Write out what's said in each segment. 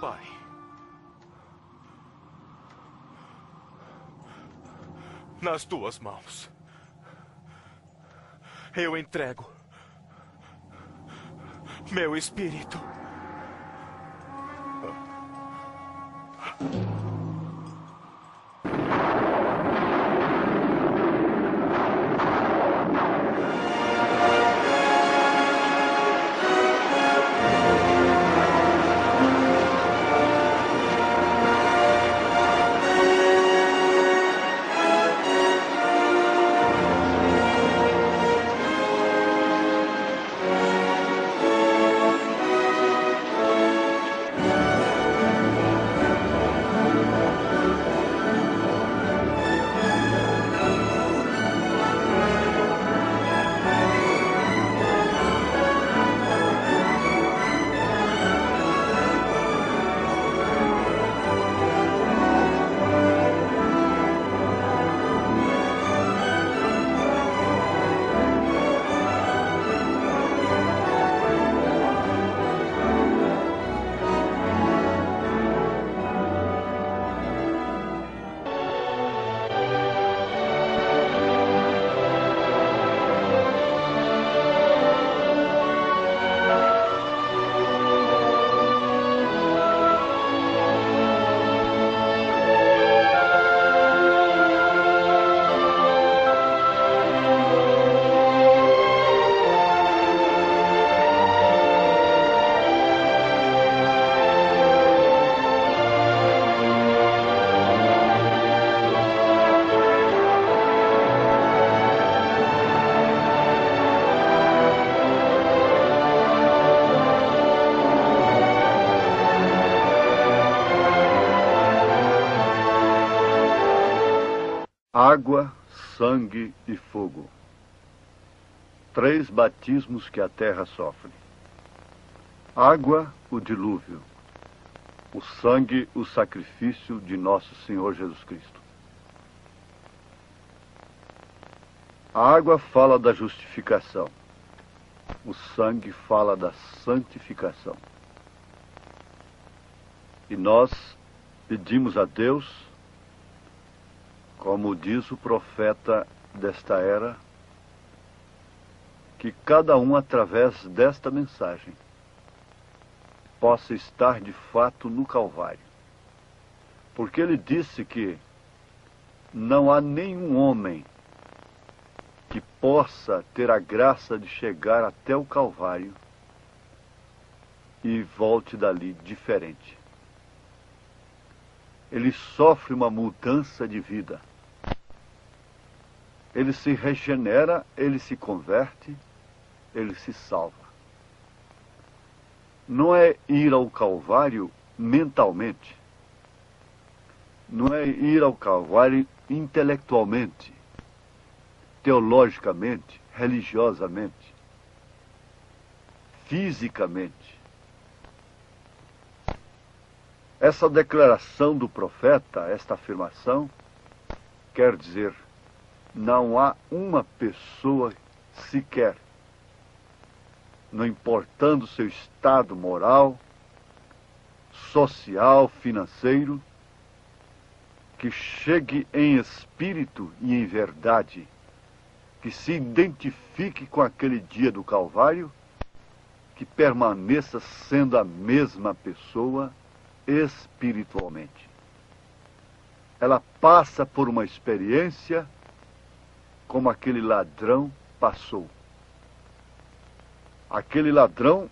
Pai, nas tuas mãos, eu entrego meu espírito. Água, sangue e fogo. 3 batismos que a terra sofre. Água, o dilúvio. O sangue, o sacrifício de nosso Senhor Jesus Cristo. A água fala da justificação. O sangue fala da santificação. E nós pedimos a Deus, como diz o profeta desta era, que cada um, através desta mensagem, possa estar de fato no Calvário. Porque ele disse que não há nenhum homem que possa ter a graça de chegar até o Calvário e volte dali diferente. Ele sofre uma mudança de vida. Ele se regenera, ele se converte, ele se salva. Não é ir ao Calvário mentalmente. Não é ir ao Calvário intelectualmente, teologicamente, religiosamente, fisicamente. Essa declaração do profeta, esta afirmação, quer dizer, não há uma pessoa sequer, não importando seu estado moral, social, financeiro, que chegue em espírito e em verdade, que se identifique com aquele dia do Calvário, que permaneça sendo a mesma pessoa espiritualmente. Ela passa por uma experiência como aquele ladrão passou. Aquele ladrão,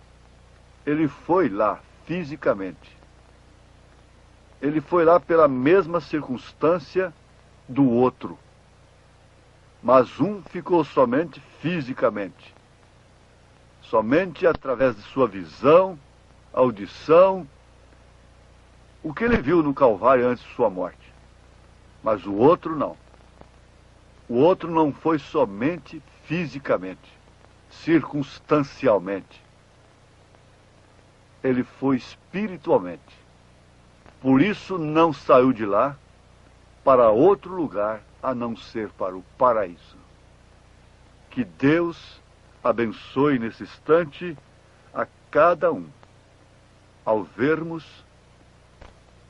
ele foi lá fisicamente. Ele foi lá pela mesma circunstância do outro. Mas um ficou somente fisicamente. Somente através de sua visão, audição, o que ele viu no Calvário antes de sua morte. Mas o outro não. O outro não foi somente fisicamente, circunstancialmente. Ele foi espiritualmente. Por isso não saiu de lá para outro lugar a não ser para o paraíso. Que Deus abençoe nesse instante a cada um, ao vermos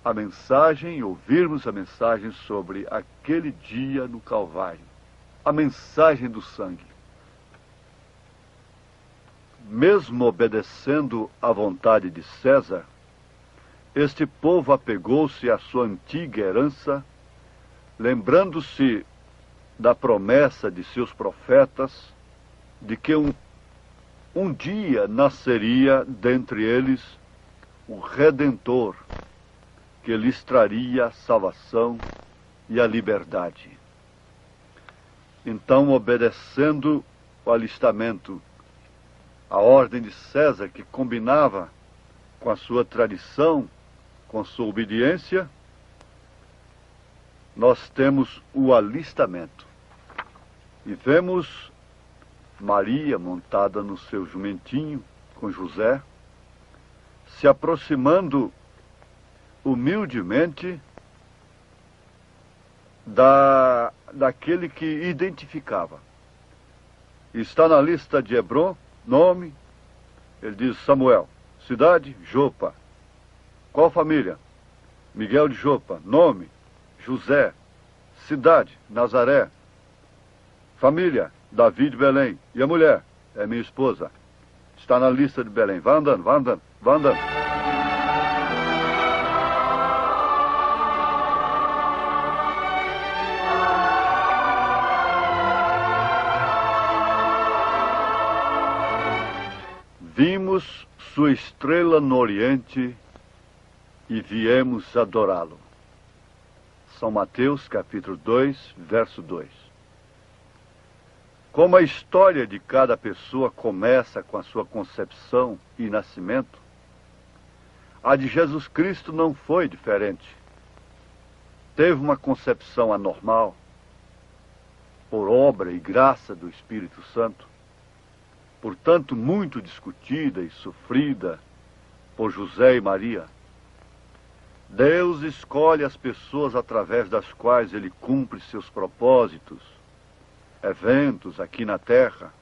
a mensagem, ouvirmos a mensagem sobre aquele dia no Calvário, a mensagem do sangue. Mesmo obedecendo à vontade de César, este povo apegou-se à sua antiga herança, lembrando-se da promessa de seus profetas de que um dia nasceria dentre eles o Redentor, que lhes traria a salvação e a liberdade. Então, obedecendo o alistamento, a ordem de César, que combinava com a sua tradição, com a sua obediência, nós temos o alistamento. E vemos Maria montada no seu jumentinho, com José, se aproximando humildemente daquele que identificava. Está na lista de Hebron, nome, ele diz Samuel. Cidade, Jopa. Qual família? Miguel de Jopa. Nome, José. Cidade, Nazaré. Família, Davi de Belém. E a mulher? É minha esposa. Está na lista de Belém. Vá andando, vá andando, vá andando. Vimos sua estrela no Oriente e viemos adorá-lo. São Mateus, capítulo 2, verso 2. Como a história de cada pessoa começa com a sua concepção e nascimento, a de Jesus Cristo não foi diferente. Teve uma concepção anormal, por obra e graça do Espírito Santo, portanto muito discutida e sofrida por José e Maria. Deus escolhe as pessoas através das quais Ele cumpre seus propósitos, eventos aqui na terra,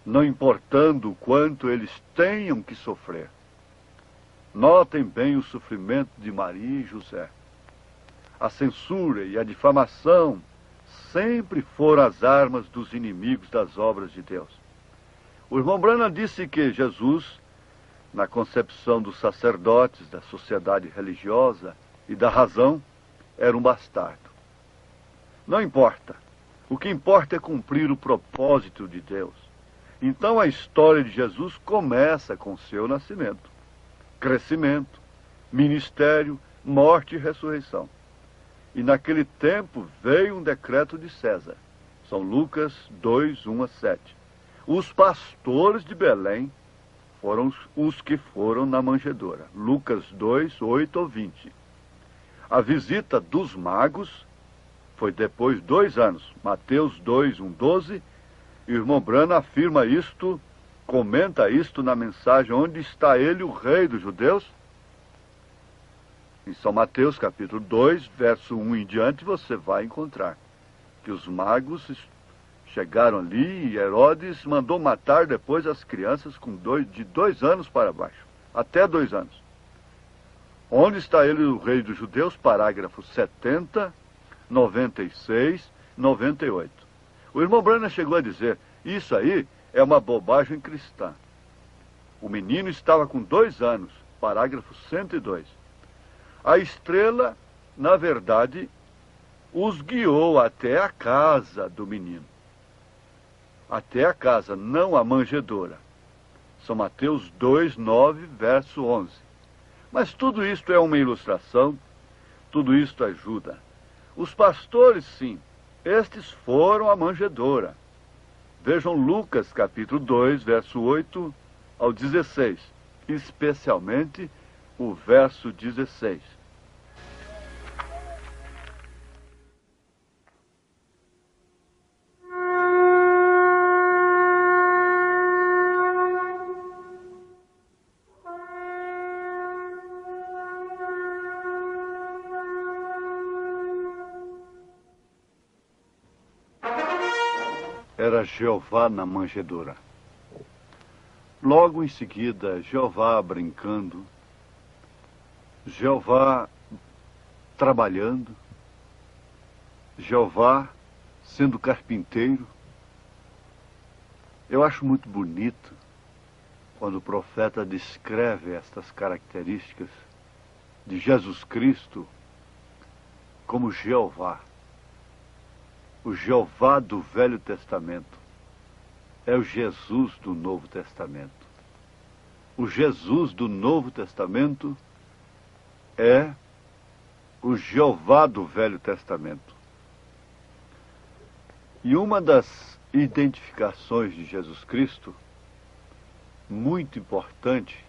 não importando o quanto eles tenham que sofrer. Notem bem o sofrimento de Maria e José. A censura e a difamação sempre foram as armas dos inimigos das obras de Deus. O irmão Branham disse que Jesus, na concepção dos sacerdotes, da sociedade religiosa e da razão, era um bastardo. Não importa. O que importa é cumprir o propósito de Deus. Então a história de Jesus começa com seu nascimento, crescimento, ministério, morte e ressurreição. E naquele tempo veio um decreto de César. São Lucas 2, 1 a 7. Os pastores de Belém foram os que foram na manjedoura. Lucas 2, 8 ao 20. A visita dos magos foi depois de 2 anos. Mateus 2, 1, 12. E o irmão Branham afirma isto, comenta isto na mensagem Onde está ele, o rei dos judeus? Em São Mateus, capítulo 2, verso 1 em diante, você vai encontrar que os magos chegaram ali e Herodes mandou matar depois as crianças de 2 anos para baixo, até 2 anos. Onde está ele, o rei dos judeus? Parágrafo 70, 96, 98. O irmão Branham chegou a dizer, isso aí é uma bobagem cristã. O menino estava com 2 anos, parágrafo 102. A estrela, na verdade, os guiou até a casa do menino. Até a casa, não a manjedoura. São Mateus 2, 9, verso 11. Mas tudo isto é uma ilustração, tudo isto ajuda. Os pastores, sim, estes foram à manjedoura. Vejam Lucas, capítulo 2, verso 8 ao 16, especialmente o verso 16. Era Jeová na manjedoura. Logo em seguida, Jeová brincando, Jeová trabalhando, Jeová sendo carpinteiro. Eu acho muito bonito quando o profeta descreve estas características de Jesus Cristo como Jeová. O Jeová do Velho Testamento é o Jesus do Novo Testamento. O Jesus do Novo Testamento é o Jeová do Velho Testamento. E uma das identificações de Jesus Cristo, muito importante,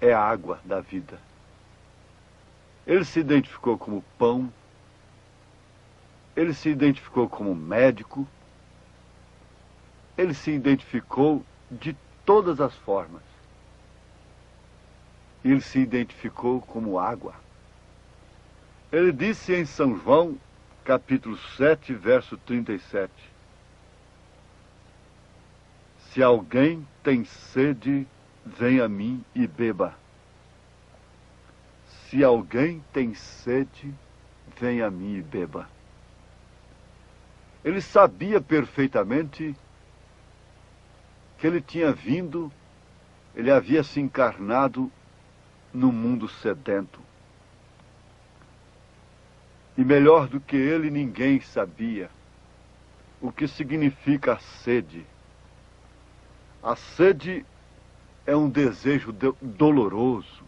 é a água da vida. Ele se identificou como pão, ele se identificou como médico, ele se identificou de todas as formas. Ele se identificou como água. Ele disse em São João, capítulo 7, verso 37. Se alguém tem sede, venha a mim e beba. Se alguém tem sede, venha a mim e beba. Ele sabia perfeitamente que ele tinha vindo, ele havia se encarnado no mundo sedento. E melhor do que ele, ninguém sabia o que significa a sede. A sede é um desejo doloroso.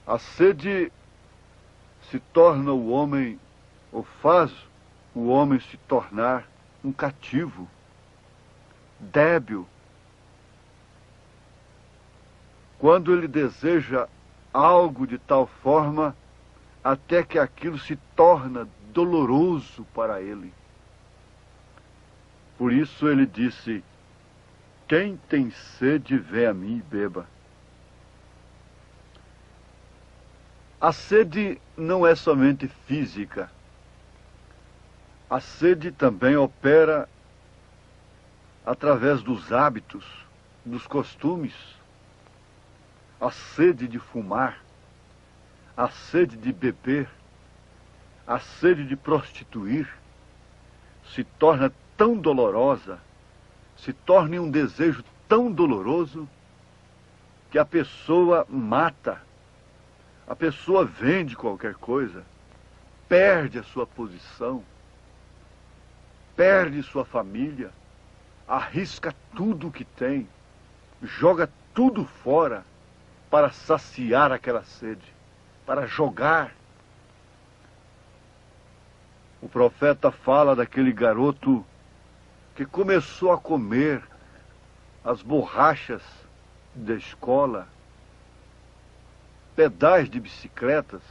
A sede se torna o homem, ou faz o homem se tornar um cativo, débil. Quando ele deseja algo de tal forma até que aquilo se torna doloroso para ele. Por isso ele disse: quem tem sede, vem a mim e beba. A sede não é somente física. A sede também opera através dos hábitos, dos costumes. A sede de fumar, a sede de beber, a sede de prostituir, se torna tão dolorosa, se torna um desejo tão doloroso, que a pessoa mata, a pessoa vende qualquer coisa, perde a sua posição, perde sua família, arrisca tudo o que tem, joga tudo fora para saciar aquela sede, para jogar. O profeta fala daquele garoto que começou a comer as borrachas da escola, pedais de bicicletas,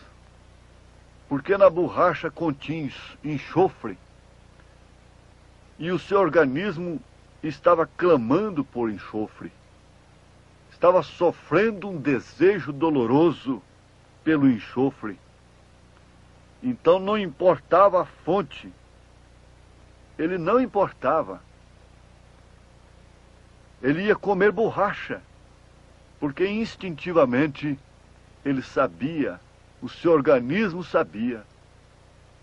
porque na borracha continha enxofre e o seu organismo estava clamando por enxofre, estava sofrendo um desejo doloroso pelo enxofre. Então não importava a fonte, ele não importava. Ele ia comer borracha, porque instintivamente ele sabia, o seu organismo sabia,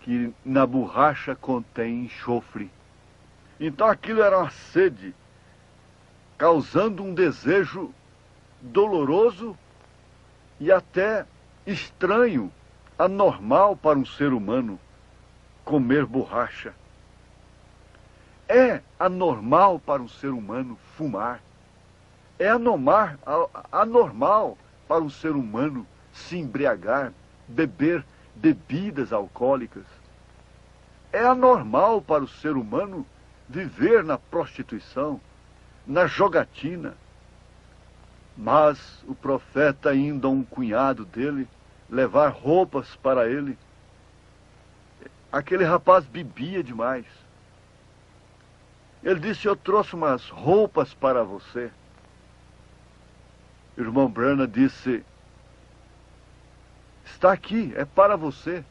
que na borracha contém enxofre. Então aquilo era uma sede, causando um desejo doloroso e até estranho, anormal para um ser humano, comer borracha. É anormal para um ser humano fumar. É anormal para um ser humano se embriagar, beber bebidas alcoólicas. É anormal para o ser humano viver na prostituição, na jogatina. Mas o profeta, indo a um cunhado dele, levar roupas para ele, aquele rapaz bebia demais. Ele disse: eu trouxe umas roupas para você. O irmão Branham disse: está aqui, é para você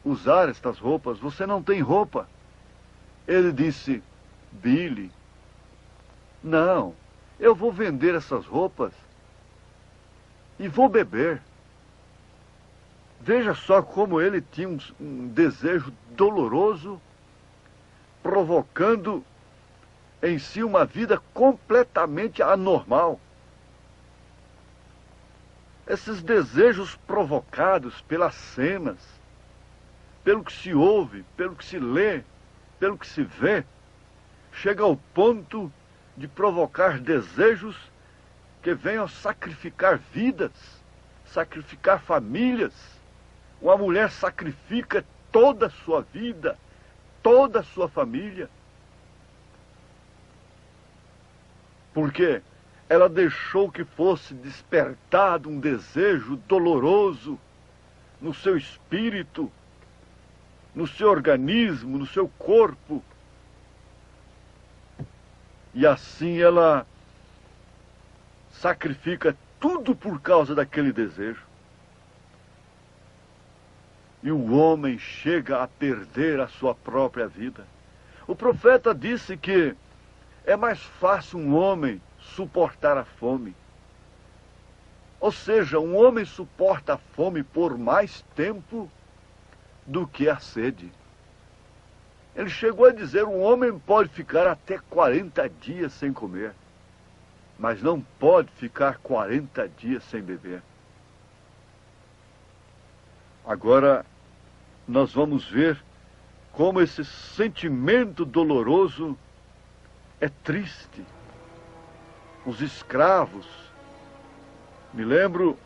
usar estas roupas, você não tem roupa. Ele disse: Billy, não, eu vou vender essas roupas e vou beber. Veja só como ele tinha um desejo doloroso, provocando em si uma vida completamente anormal. Esses desejos provocados pelas cenas, pelo que se ouve, pelo que se lê, pelo que se vê, chega ao ponto de provocar desejos que venham sacrificar vidas, sacrificar famílias. Uma mulher sacrifica toda a sua vida, toda a sua família. Porque ela deixou que fosse despertado um desejo doloroso no seu espírito, no seu organismo, no seu corpo. E assim ela sacrifica tudo por causa daquele desejo. E o homem chega a perder a sua própria vida. O profeta disse que é mais fácil um homem suportar a fome. Ou seja, um homem suporta a fome por mais tempo do que a sede. Ele chegou a dizer, um homem pode ficar até 40 dias sem comer, mas não pode ficar 40 dias sem beber. Agora, nós vamos ver como esse sentimento doloroso é triste. Os escravos, me lembro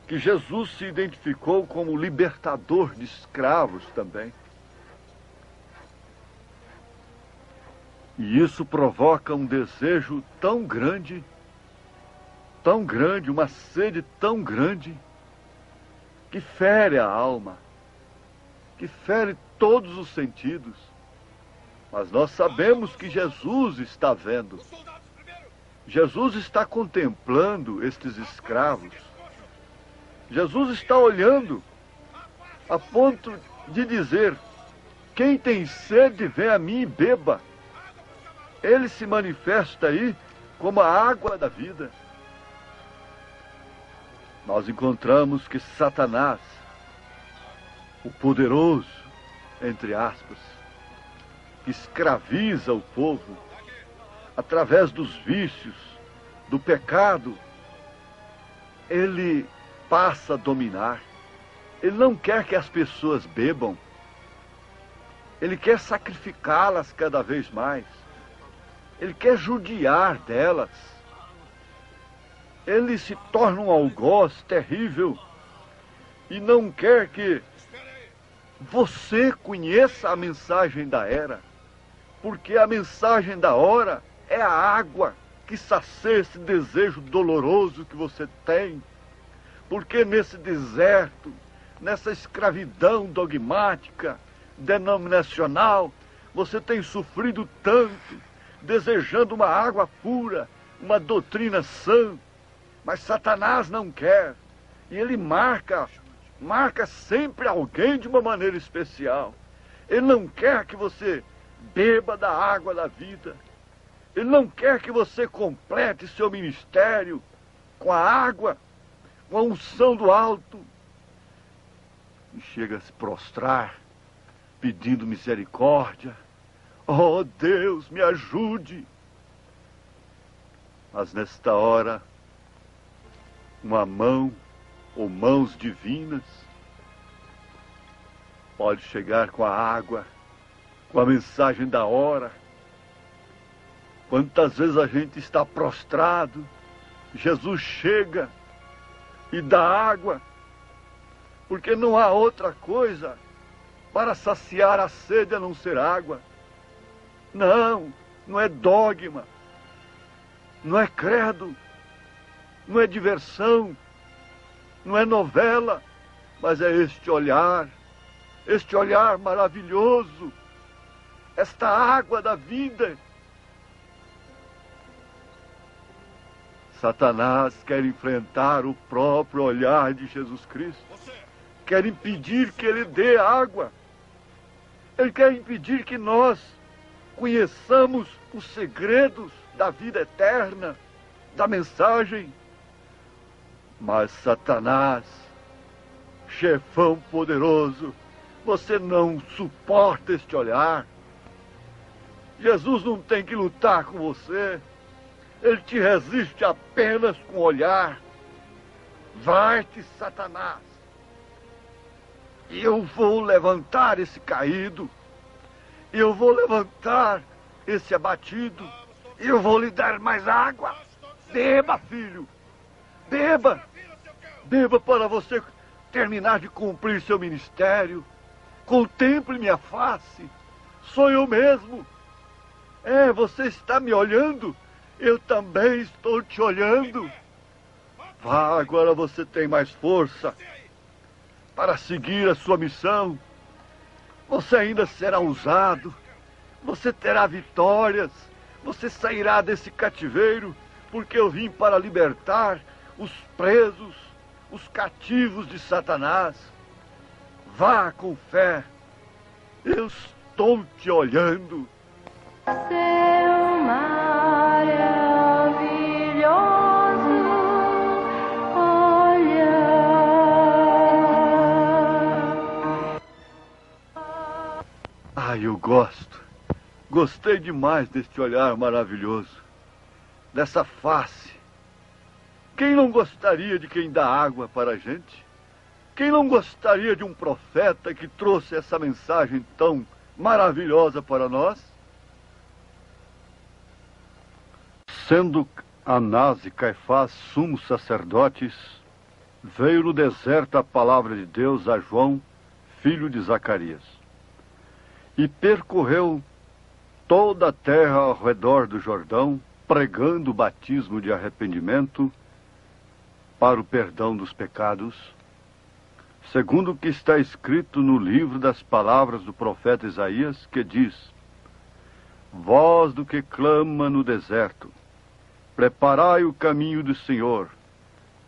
que Jesus se identificou como libertador de escravos também. E isso provoca um desejo tão grande, uma sede tão grande, que fere a alma, que fere todos os sentidos. Mas nós sabemos que Jesus está vendo. Jesus está contemplando estes escravos. Jesus está olhando a ponto de dizer, quem tem sede, vem a mim e beba. Ele se manifesta aí como a água da vida. Nós encontramos que Satanás, o poderoso, entre aspas, que escraviza o povo através dos vícios, do pecado, ele passa a dominar. Ele não quer que as pessoas bebam. Ele quer sacrificá-las cada vez mais. Ele quer judiar delas. Ele se torna um algoz terrível e não quer que você conheça a mensagem da era, porque a mensagem da hora é a água que sacia esse desejo doloroso que você tem. Porque nesse deserto, nessa escravidão dogmática, denominacional, você tem sofrido tanto, desejando uma água pura, uma doutrina sã, mas Satanás não quer. E ele marca sempre alguém de uma maneira especial. Ele não quer que você beba da água da vida. Ele não quer que você complete seu ministério com a água, com a unção do alto. E chega a se prostrar, pedindo misericórdia. Oh, Deus, me ajude. Mas nesta hora, uma mão ou mãos divinas pode chegar com a água, com a mensagem da hora. Quantas vezes a gente está prostrado, Jesus chega e dá água, porque não há outra coisa para saciar a sede a não ser água. Não, não é dogma, não é credo, não é diversão, não é novela, mas é este olhar maravilhoso, esta água da vida. Satanás quer enfrentar o próprio olhar de Jesus Cristo, quer impedir que ele dê água, ele quer impedir que nós conheçamos os segredos da vida eterna, da mensagem. Mas Satanás, chefão poderoso, você não suporta este olhar. Jesus não tem que lutar com você. Ele te resiste apenas com o olhar. Vai-te, Satanás. Eu vou levantar esse caído. Eu vou levantar esse abatido. Eu vou lhe dar mais água. Beba, filho. Beba. Beba para você terminar de cumprir seu ministério. Contemple minha face. Sou eu mesmo. Você está me olhando. Eu também estou te olhando. Vá, agora você tem mais força para seguir a sua missão. Você ainda será usado. Você terá vitórias. Você sairá desse cativeiro, porque eu vim para libertar os presos, os cativos de Satanás. Vá com fé. Eu estou te olhando. Seu maravilhoso olhar. Eu gosto. Gostei demais deste olhar maravilhoso, dessa face. Quem não gostaria de quem dá água para a gente? Quem não gostaria de um profeta que trouxe essa mensagem tão maravilhosa para nós? Sendo Anás e Caifás sumos sacerdotes, veio no deserto a palavra de Deus a João, filho de Zacarias. E percorreu toda a terra ao redor do Jordão, pregando o batismo de arrependimento para o perdão dos pecados, segundo o que está escrito no livro das palavras do profeta Isaías, que diz: Voz do que clama no deserto, preparai o caminho do Senhor,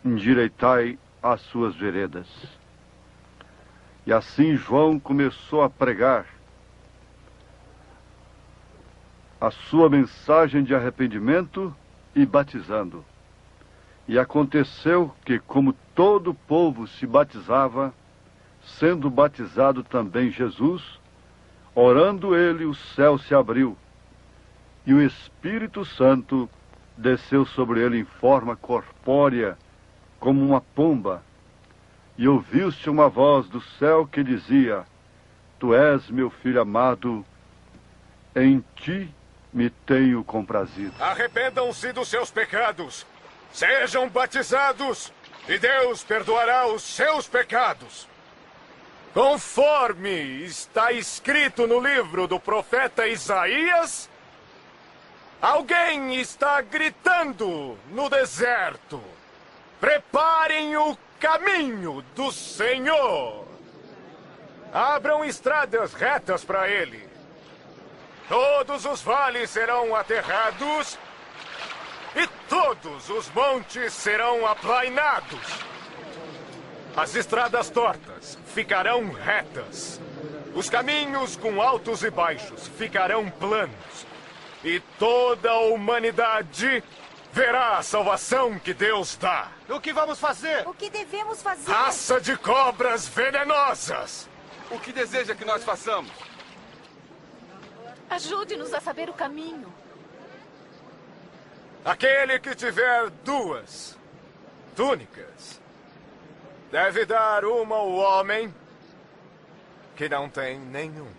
endireitai as suas veredas. E assim João começou a pregar a sua mensagem de arrependimento e batizando. E aconteceu que, como todo o povo se batizava, sendo batizado também Jesus, orando ele, o céu se abriu, e o Espírito Santo desceu sobre ele em forma corpórea, como uma pomba, e ouviu-se uma voz do céu que dizia: Tu és meu filho amado, em ti me tenho comprazido. Arrependam-se dos seus pecados. Sejam batizados e Deus perdoará os seus pecados. Conforme está escrito no livro do profeta Isaías, alguém está gritando no deserto: Preparem o caminho do Senhor. Abram estradas retas para ele. Todos os vales serão aterrados e todos os montes serão aplainados. As estradas tortas ficarão retas. Os caminhos com altos e baixos ficarão planos. E toda a humanidade verá a salvação que Deus dá. O que vamos fazer? O que devemos fazer? Raça de cobras venenosas! O que deseja que nós façamos? Ajude-nos a saber o caminho. Aquele que tiver 2 túnicas deve dar uma ao homem que não tem nenhuma.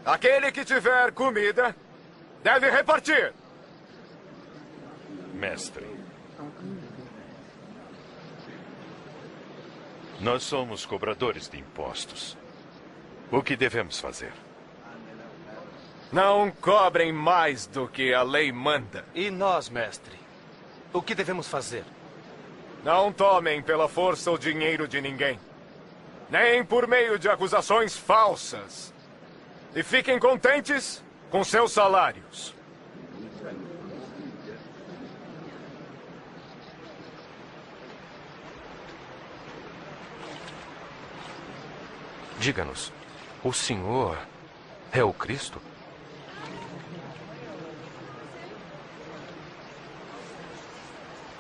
Aquele que tiver comida deve repartir. Mestre, nós somos cobradores de impostos. O que devemos fazer? Não cobrem mais do que a lei manda. E nós, mestre? O que devemos fazer? Não tomem pela força o dinheiro de ninguém, nem por meio de acusações falsas. E fiquem contentes com seus salários. Diga-nos, o senhor é o Cristo?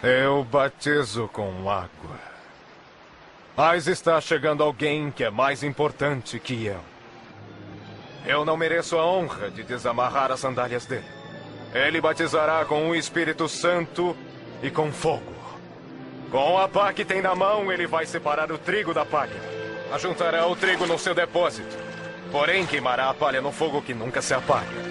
Eu batizo com água. Mas está chegando alguém que é mais importante que eu. Eu não mereço a honra de desamarrar as sandálias dele. Ele batizará com o Espírito Santo e com fogo. Com a pá que tem na mão, ele vai separar o trigo da palha. Ajuntará o trigo no seu depósito. Porém, queimará a palha no fogo que nunca se apaga.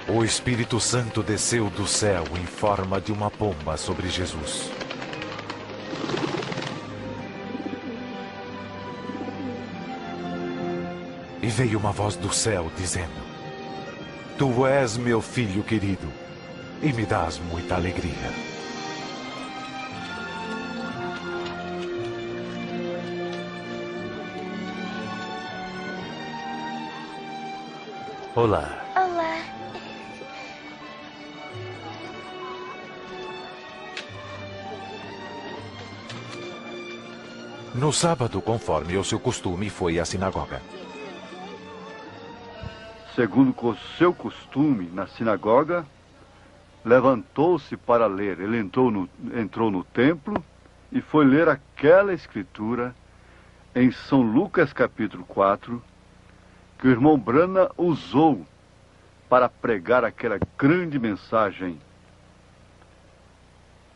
O Espírito Santo desceu do céu em forma de uma pomba sobre Jesus. E veio uma voz do céu dizendo: Tu és meu filho querido, e me dás muita alegria. Olá. No sábado, conforme o seu costume, foi à sinagoga. Segundo o seu costume, na sinagoga, levantou-se para ler. Ele entrou no templo e foi ler aquela escritura em São Lucas capítulo 4, que o irmão Brana usou para pregar aquela grande mensagem.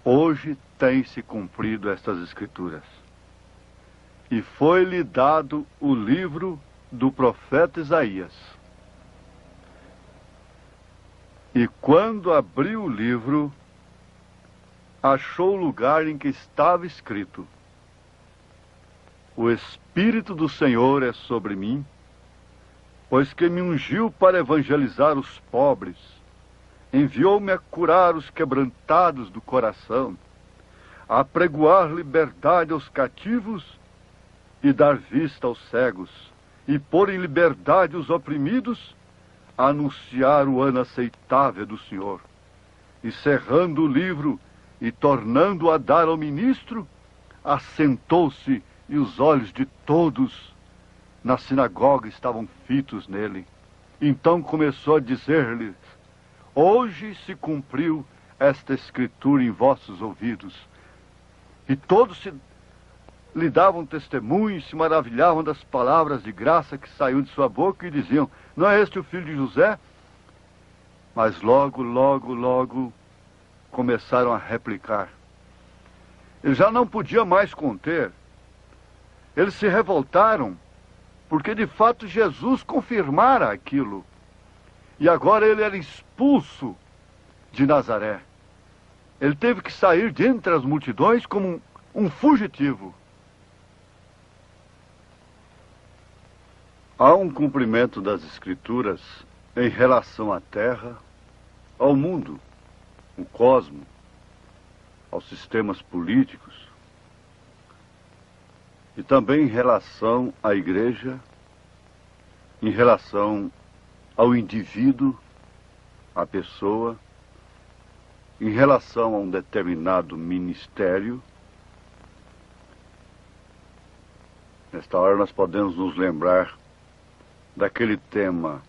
Hoje tem-se cumprido estas escrituras. E foi-lhe dado o livro do profeta Isaías. E quando abriu o livro, achou o lugar em que estava escrito: O Espírito do Senhor é sobre mim, pois que me ungiu para evangelizar os pobres, enviou-me a curar os quebrantados do coração, a apregoar liberdade aos cativos e dar vista aos cegos, e pôr em liberdade os oprimidos, a anunciar o ano aceitável do Senhor. E cerrando o livro e tornando-o a dar ao ministro, assentou-se, e os olhos de todos na sinagoga estavam fitos nele. Então começou a dizer-lhes: Hoje se cumpriu esta escritura em vossos ouvidos. E todos lhe davam testemunho e se maravilhavam das palavras de graça que saíam de sua boca e diziam: Não é este o filho de José? Mas logo começaram a replicar. Eles já não podiam mais conter. Eles se revoltaram, porque de fato Jesus confirmara aquilo. E agora ele era expulso de Nazaré. Ele teve que sair de entre as multidões como um fugitivo. Há um cumprimento das Escrituras em relação à Terra, ao mundo, ao cosmos, aos sistemas políticos, e também em relação à Igreja, em relação ao indivíduo, à pessoa, em relação a um determinado ministério. Nesta hora nós podemos nos lembrar daquele tema: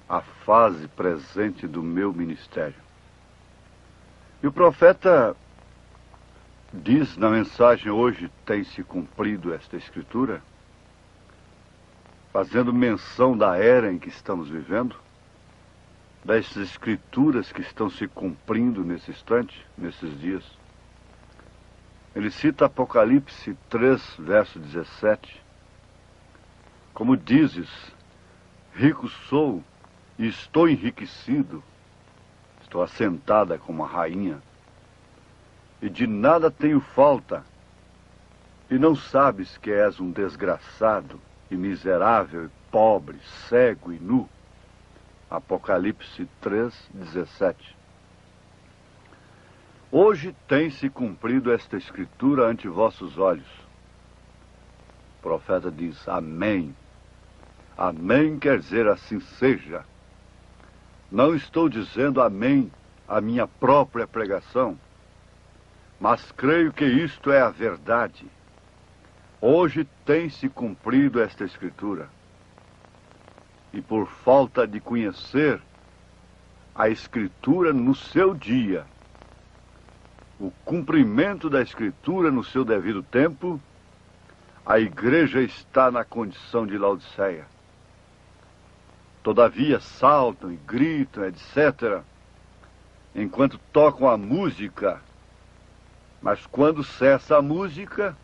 a fase presente do meu ministério. E o profeta diz na mensagem: hoje tem-se cumprido esta escritura, fazendo menção da era em que estamos vivendo, das escrituras que estão se cumprindo nesse instante, nesses dias. Ele cita Apocalipse 3, verso 17, como dizes: rico sou e estou enriquecido, estou assentada como a rainha, e de nada tenho falta, e não sabes que és um desgraçado e miserável e pobre, cego e nu. Apocalipse 3, 17. Hoje tem se cumprido esta escritura ante vossos olhos. O profeta diz, amém. Amém quer dizer assim seja. Não estou dizendo amém à minha própria pregação, mas creio que isto é a verdade. Hoje tem se cumprido esta escritura. E por falta de conhecer a escritura no seu dia, o cumprimento da escritura no seu devido tempo, a igreja está na condição de Laodiceia. Todavia saltam e gritam, etc., enquanto tocam a música, mas quando cessa a música,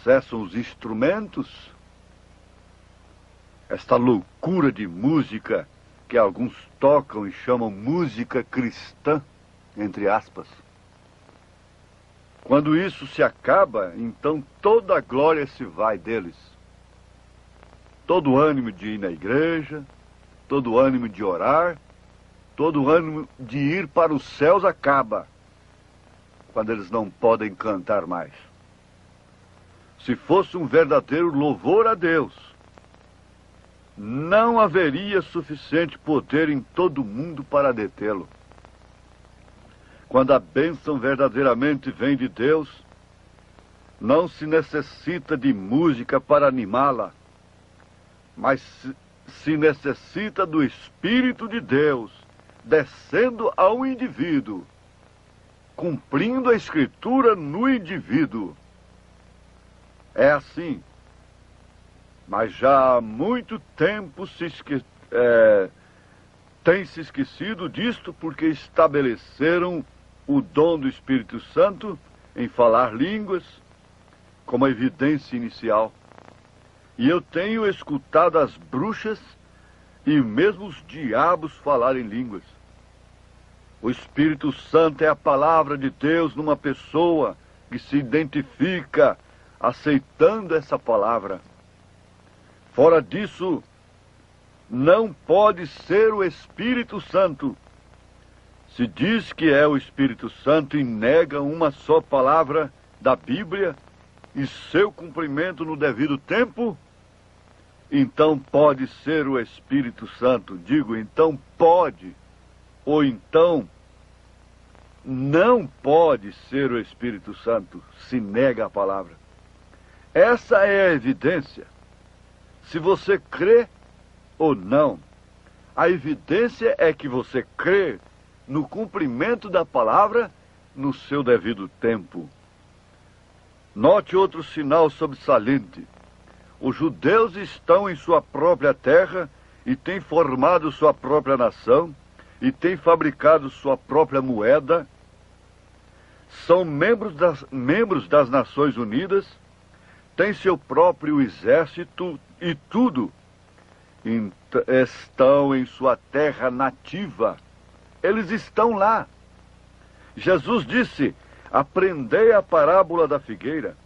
cessam os instrumentos. Esta loucura de música que alguns tocam e chamam música cristã, entre aspas. Quando isso se acaba, então toda a glória se vai deles. Todo o ânimo de ir na igreja, todo o ânimo de orar, todo o ânimo de ir para os céus acaba, quando eles não podem cantar mais. Se fosse um verdadeiro louvor a Deus, não haveria suficiente poder em todo o mundo para detê-lo. Quando a bênção verdadeiramente vem de Deus, não se necessita de música para animá-la, mas se necessita do Espírito de Deus descendo ao indivíduo, cumprindo a Escritura no indivíduo. É assim. Mas já há muito tempo tem se esquecido disto, porque estabeleceram o dom do Espírito Santo em falar línguas como a evidência inicial. E eu tenho escutado as bruxas e mesmo os diabos falarem línguas. O Espírito Santo é a palavra de Deus numa pessoa que se identifica aceitando essa palavra. Fora disso, não pode ser o Espírito Santo. Se diz que é o Espírito Santo e nega uma só palavra da Bíblia e seu cumprimento no devido tempo, então pode ser o Espírito Santo. Digo, então pode, ou então não pode ser o Espírito Santo, se nega a palavra. Essa é a evidência. Se você crê ou não, a evidência é que você crê no cumprimento da palavra no seu devido tempo. Note outro sinal sobressalente. Os judeus estão em sua própria terra e têm formado sua própria nação e têm fabricado sua própria moeda. São membros das Nações Unidas, têm seu próprio exército e tudo. Estão em sua terra nativa. Eles estão lá. Jesus disse, aprendei a parábola da figueira.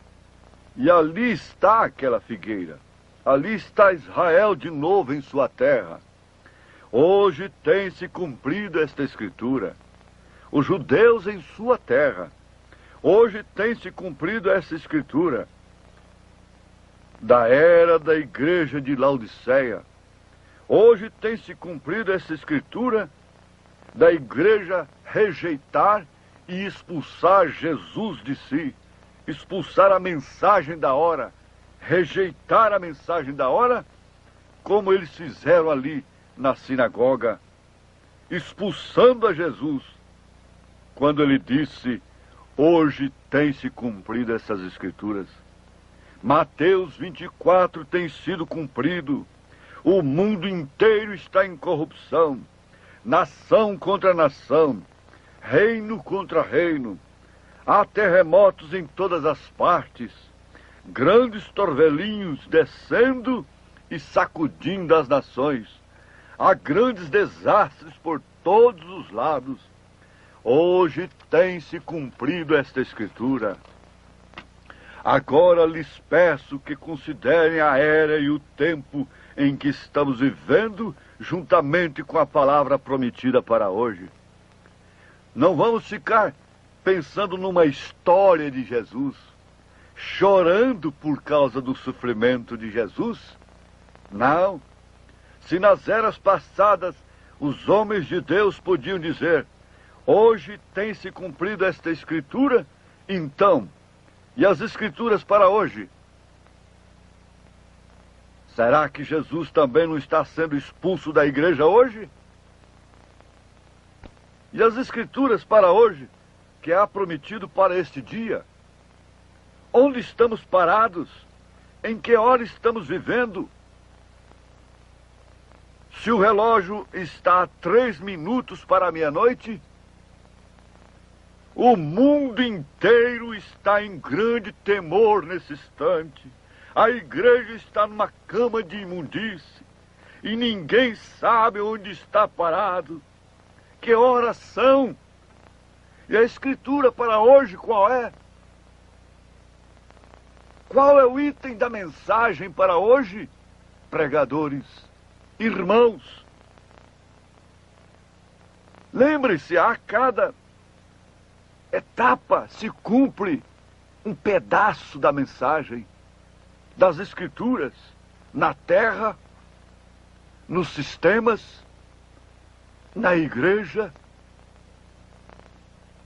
E ali está aquela figueira. Ali está Israel de novo em sua terra. Hoje tem se cumprido esta escritura. Os judeus em sua terra. Hoje tem se cumprido essa escritura da era da igreja de Laodiceia. Hoje tem se cumprido essa escritura da igreja rejeitar e expulsar Jesus de si, expulsar a mensagem da hora, rejeitar a mensagem da hora, como eles fizeram ali na sinagoga, expulsando a Jesus, quando ele disse, hoje tem se cumprido essas escrituras. Mateus 24 tem sido cumprido. O mundo inteiro está em corrupção. Nação contra nação. Reino contra reino. Há terremotos em todas as partes. Grandes torvelinhos descendo e sacudindo as nações. Há grandes desastres por todos os lados. Hoje tem se cumprido esta escritura. Agora lhes peço que considerem a era e o tempo em que estamos vivendo, juntamente com a palavra prometida para hoje. Não vamos ficar pensando numa história de Jesus, chorando por causa do sofrimento de Jesus? Não. Se nas eras passadas os homens de Deus podiam dizer: hoje tem se cumprido esta escritura, então, e as escrituras para hoje? Será que Jesus também não está sendo expulso da igreja hoje? E as escrituras para hoje, que há prometido para este dia? Onde estamos parados? Em que hora estamos vivendo? Se o relógio está a 3 minutos para a meia-noite, o mundo inteiro está em grande temor nesse instante. A igreja está numa cama de imundície e ninguém sabe onde está parado. Que horas são? E a escritura para hoje qual é? Qual é o item da mensagem para hoje, pregadores, irmãos? Lembre-se, a cada etapa se cumpre um pedaço da mensagem das escrituras, na terra, nos sistemas, na igreja,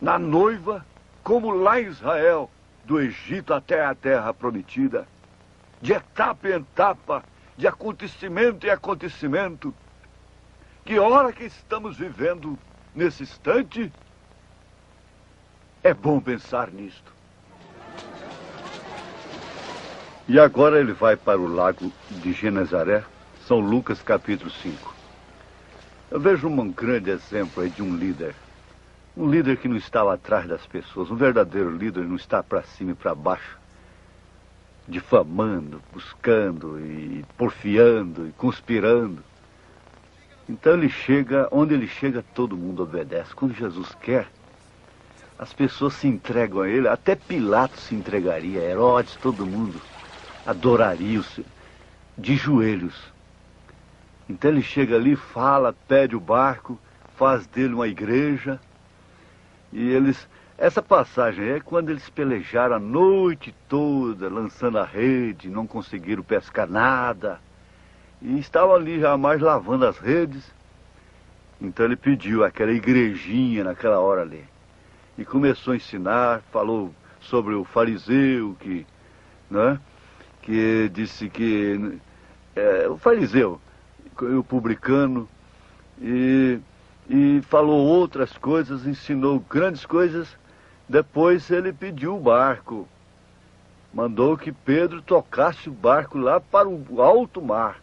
na noiva, como lá em Israel, do Egito até a terra prometida, de etapa em etapa, de acontecimento em acontecimento. Que hora que estamos vivendo nesse instante? É bom pensar nisto. E agora ele vai para o lago de Genezaré, São Lucas capítulo 5. Eu vejo um grande exemplo aí de um líder. Um líder que não estava atrás das pessoas. Um verdadeiro líder não está para cima e para baixo, difamando, buscando e porfiando e conspirando. Então ele chega, onde ele chega todo mundo obedece. Quando Jesus quer, as pessoas se entregam a ele. Até Pilatos se entregaria, Herodes, todo mundo adoraria de joelhos. Então ele chega ali, fala, pede o barco, faz dele uma igreja. E eles, essa passagem é quando eles pelejaram a noite toda, lançando a rede, não conseguiram pescar nada. E estavam ali jamais lavando as redes. Então ele pediu aquela igrejinha naquela hora ali. E começou a ensinar, falou sobre o fariseu, que disse que o fariseu, o publicano, e falou outras coisas, ensinou grandes coisas. Depois ele pediu o barco, mandou que Pedro tocasse o barco lá para o alto mar.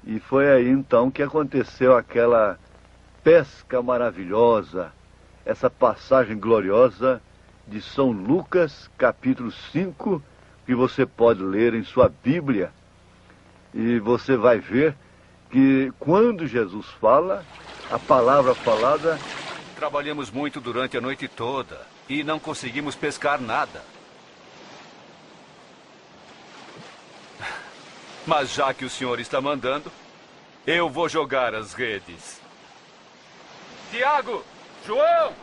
E foi aí então que aconteceu aquela pesca maravilhosa, essa passagem gloriosa de São Lucas capítulo 5, que você pode ler em sua Bíblia. E você vai ver que quando Jesus fala, a palavra falada... Trabalhamos muito durante a noite toda e não conseguimos pescar nada. Mas já que o senhor está mandando, eu vou jogar as redes. Tiago! João!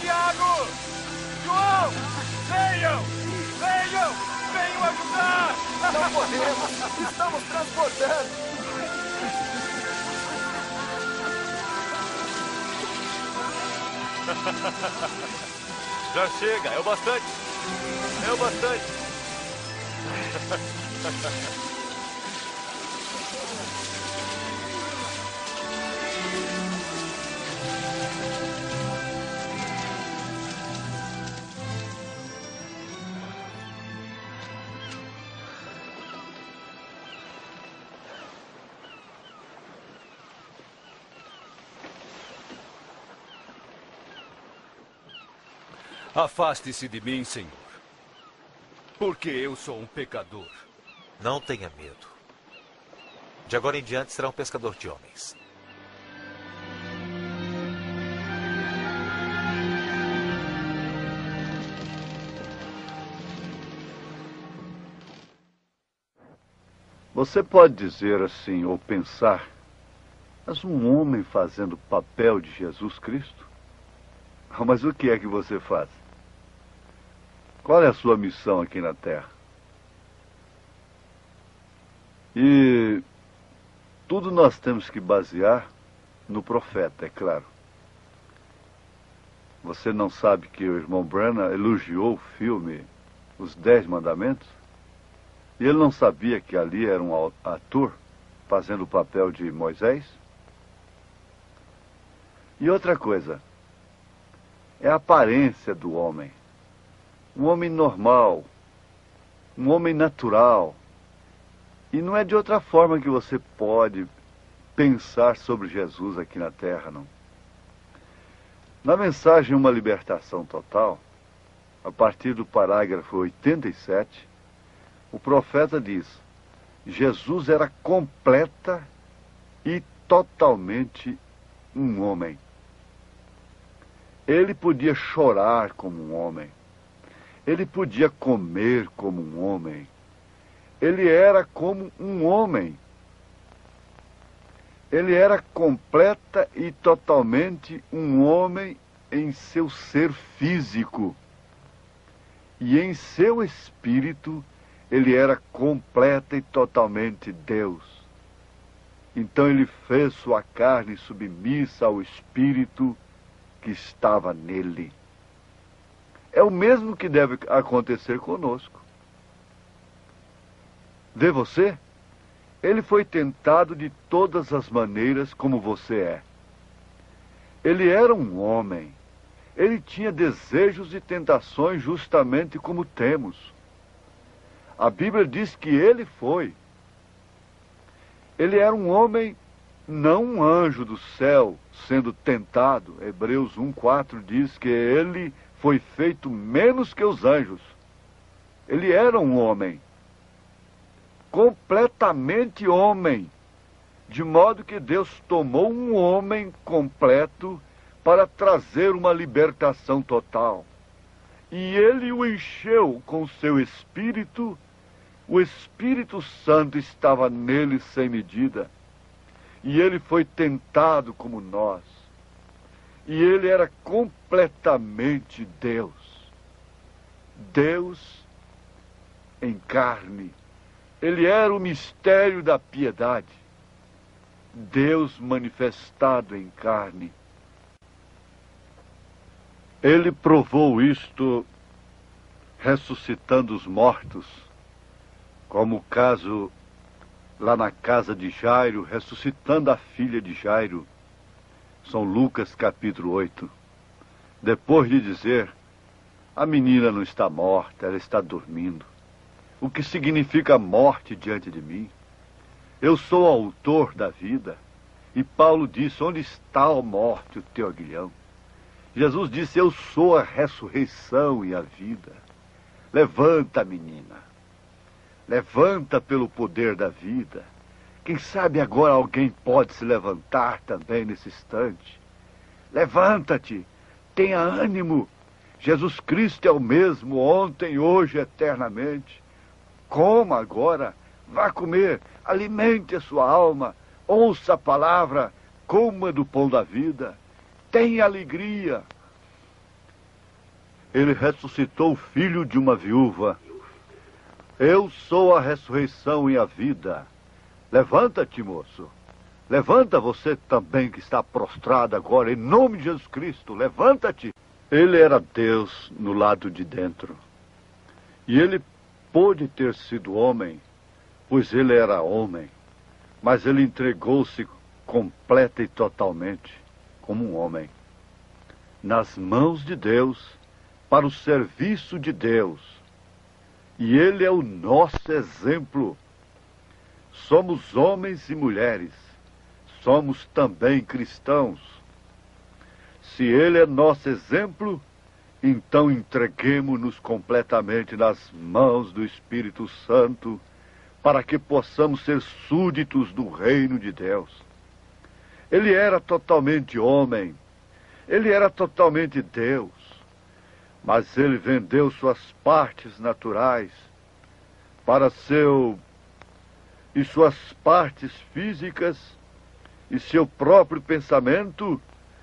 Tiago! João! Venham! Venham! Venham ajudar! Não podemos! Estamos transportando! Já chega, é o bastante. É o bastante. Afaste-se de mim, Senhor, porque eu sou um pecador. Não tenha medo. De agora em diante será um pescador de homens. Você pode dizer assim, ou pensar, mas um homem fazendo o papel de Jesus Cristo? Mas o que é que você faz? Qual é a sua missão aqui na Terra? E tudo nós temos que basear no profeta, é claro. Você não sabe que o irmão Branham elogiou o filme Os 10 Mandamentos? E ele não sabia que ali era um ator fazendo o papel de Moisés? E outra coisa, é a aparência do homem. Um homem normal, um homem natural. E não é de outra forma que você pode pensar sobre Jesus aqui na Terra, não. Na mensagem Uma Libertação Total, a partir do parágrafo 87, o profeta diz: Jesus era completa e totalmente um homem. Ele podia chorar como um homem. Ele podia comer como um homem. Ele era como um homem. Ele era completa e totalmente um homem em seu ser físico. E em seu espírito, ele era completa e totalmente Deus. Então ele fez sua carne submissa ao espírito que estava nele. É o mesmo que deve acontecer conosco. Vê você? Ele foi tentado de todas as maneiras como você é. Ele era um homem. Ele tinha desejos e tentações justamente como temos. A Bíblia diz que ele foi. Ele era um homem, não um anjo do céu sendo tentado. Hebreus 1:4 diz que ele foi feito menos que os anjos. Ele era um homem. Completamente homem. De modo que Deus tomou um homem completo para trazer uma libertação total. E ele o encheu com seu espírito. O Espírito Santo estava nele sem medida. E ele foi tentado como nós. E ele era completamente Deus. Deus em carne. Ele era o mistério da piedade. Deus manifestado em carne. Ele provou isto ressuscitando os mortos, como o caso lá na casa de Jairo, ressuscitando a filha de Jairo. São Lucas capítulo 8. Depois de dizer, a menina não está morta, ela está dormindo. O que significa morte diante de mim? Eu sou o autor da vida. E Paulo disse, onde está, ó morte, o teu aguilhão? Jesus disse, eu sou a ressurreição e a vida. Levanta, menina. Levanta pelo poder da vida. Quem sabe agora alguém pode se levantar também nesse instante. Levanta-te, tenha ânimo. Jesus Cristo é o mesmo ontem, hoje, eternamente. Coma agora, vá comer, alimente a sua alma, ouça a palavra, coma do pão da vida, tenha alegria. Ele ressuscitou o filho de uma viúva. Eu sou a ressurreição e a vida. Levanta-te, moço. Levanta você também que está prostrado agora, em nome de Jesus Cristo. Levanta-te. Ele era Deus no lado de dentro. E ele pôde ter sido homem, pois ele era homem. Mas ele entregou-se completa e totalmente como um homem. Nas mãos de Deus, para o serviço de Deus. E ele é o nosso exemplo. Somos homens e mulheres. Somos também cristãos. Se ele é nosso exemplo, então entreguemo-nos completamente nas mãos do Espírito Santo para que possamos ser súditos do reino de Deus. Ele era totalmente homem, ele era totalmente Deus, mas ele vendeu suas partes naturais para e suas partes físicas, e seu próprio pensamento,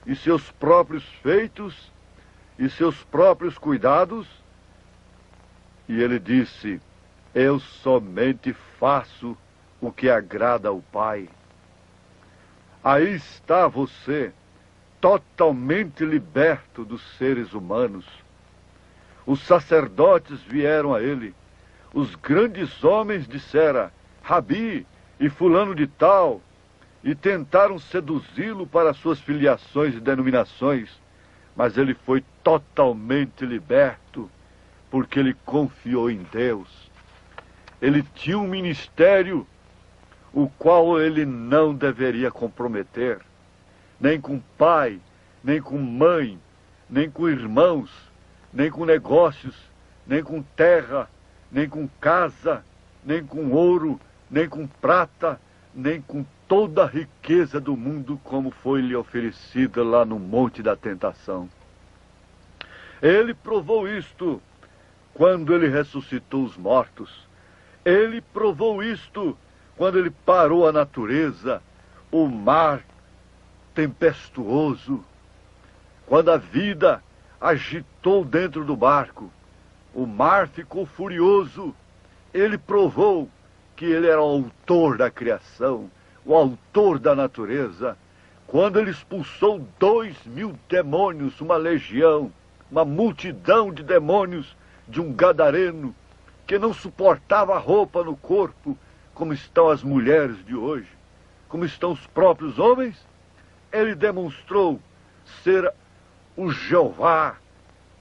e seus próprios feitos, e seus próprios cuidados. E ele disse: eu somente faço o que agrada ao Pai. Aí está você, totalmente liberto dos seres humanos. Os sacerdotes vieram a ele. Os grandes homens disseram: Rabi e fulano de tal, e tentaram seduzi-lo para suas filiações e denominações, mas ele foi totalmente liberto, porque ele confiou em Deus. Ele tinha um ministério o qual ele não deveria comprometer, nem com pai, nem com mãe, nem com irmãos, nem com negócios, nem com terra, nem com casa, nem com ouro, nem com prata, nem com toda a riqueza do mundo, como foi-lhe oferecida lá no Monte da Tentação. Ele provou isto quando ele ressuscitou os mortos. Ele provou isto quando ele parou a natureza, o mar tempestuoso, quando a vida agitou dentro do barco, o mar ficou furioso. Ele provou que ele era o autor da criação, o autor da natureza, quando ele expulsou 2.000 demônios, uma legião, uma multidão de demônios de um gadareno que não suportava a roupa no corpo, como estão as mulheres de hoje, como estão os próprios homens. Ele demonstrou ser o Jeová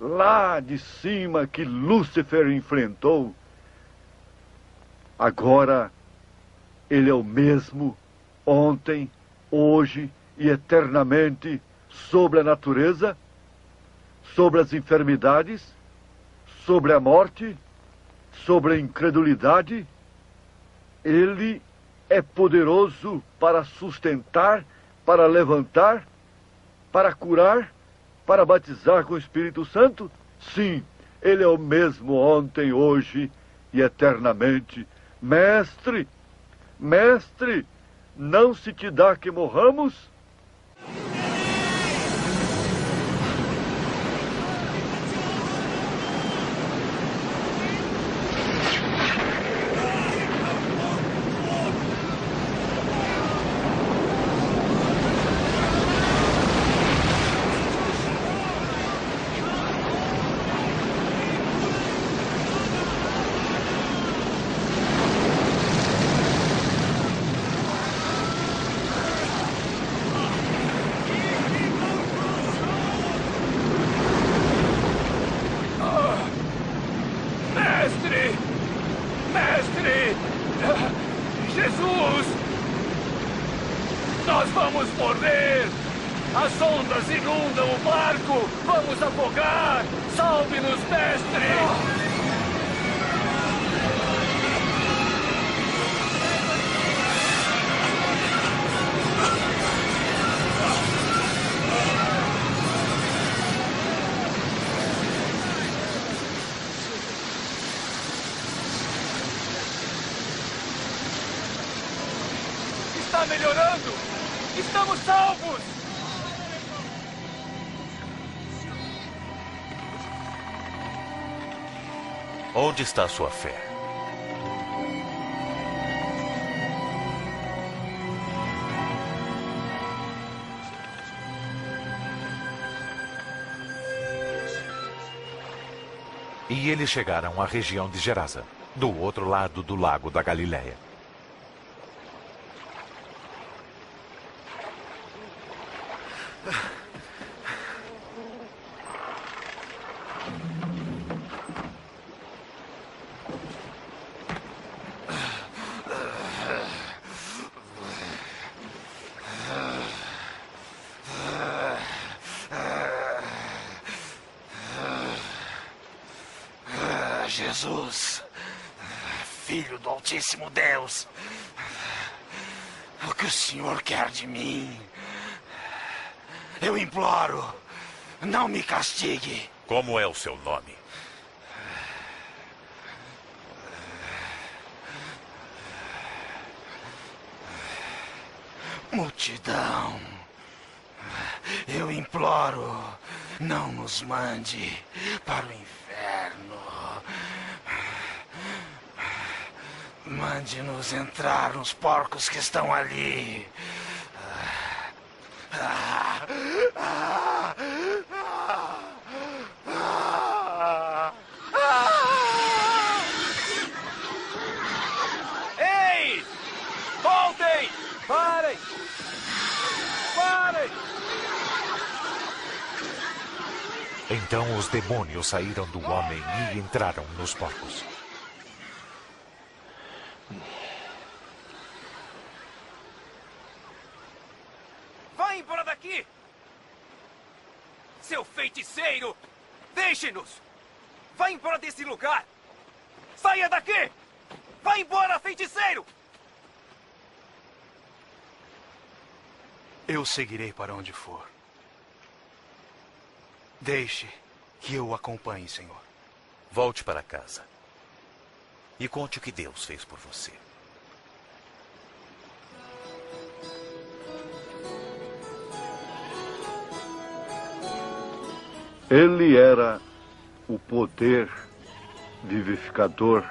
lá de cima que Lúcifer enfrentou. Agora, ele é o mesmo, ontem, hoje e eternamente, sobre a natureza, sobre as enfermidades, sobre a morte, sobre a incredulidade. Ele é poderoso para sustentar, para levantar, para curar, para batizar com o Espírito Santo. Sim, ele é o mesmo ontem, hoje e eternamente. Mestre, mestre, não se te dá que morramos? Está melhorando! Estamos salvos! Onde está a sua fé? E eles chegaram à região de Gerasa, do outro lado do lago da Galileia. Jesus, filho do Altíssimo Deus. O que o Senhor quer de mim? Eu imploro, não me castigue. Como é o seu nome? Multidão, eu imploro, não nos mande para o inferno. Mande-nos entrar nos porcos que estão ali. Ei! Voltem! Parem! Parem! Então os demônios saíram do homem e entraram nos porcos. Vá embora daqui! Seu feiticeiro! Deixe-nos! Vá embora desse lugar! Saia daqui! Vá embora, feiticeiro! Eu seguirei para onde for. Deixe que eu o acompanhe, Senhor. Volte para casa. E conte o que Deus fez por você. Ele era o poder vivificador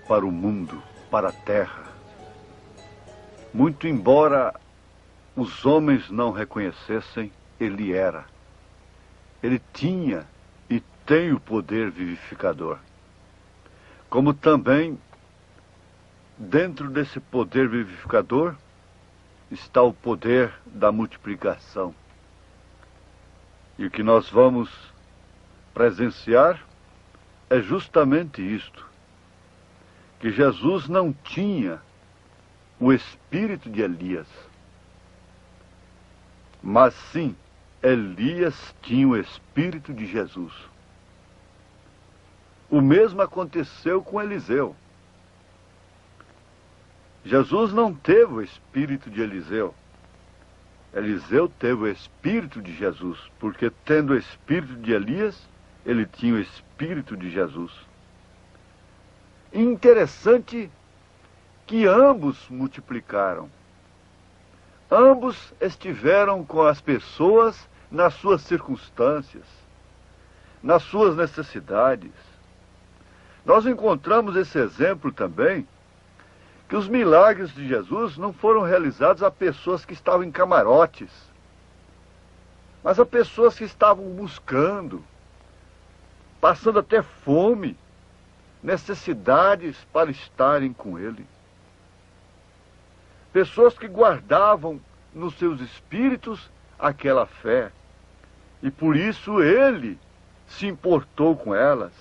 para o mundo, para a terra. Muito embora os homens não reconhecessem, ele era. Ele tinha e tem o poder vivificador. Como também, dentro desse poder vivificador, está o poder da multiplicação. E o que nós vamos presenciar é justamente isto. Que Jesus não tinha o espírito de Elias. Mas sim, Elias tinha o espírito de Jesus. O mesmo aconteceu com Eliseu. Jesus não teve o espírito de Eliseu. Eliseu teve o espírito de Jesus, porque tendo o espírito de Elias, ele tinha o espírito de Jesus. Interessante que ambos multiplicaram. Ambos estiveram com as pessoas nas suas circunstâncias, nas suas necessidades. Nós encontramos esse exemplo também, que os milagres de Jesus não foram realizados a pessoas que estavam em camarotes, mas a pessoas que estavam buscando, passando até fome, necessidades para estarem com Ele. Pessoas que guardavam nos seus espíritos aquela fé, e por isso Ele se importou com elas.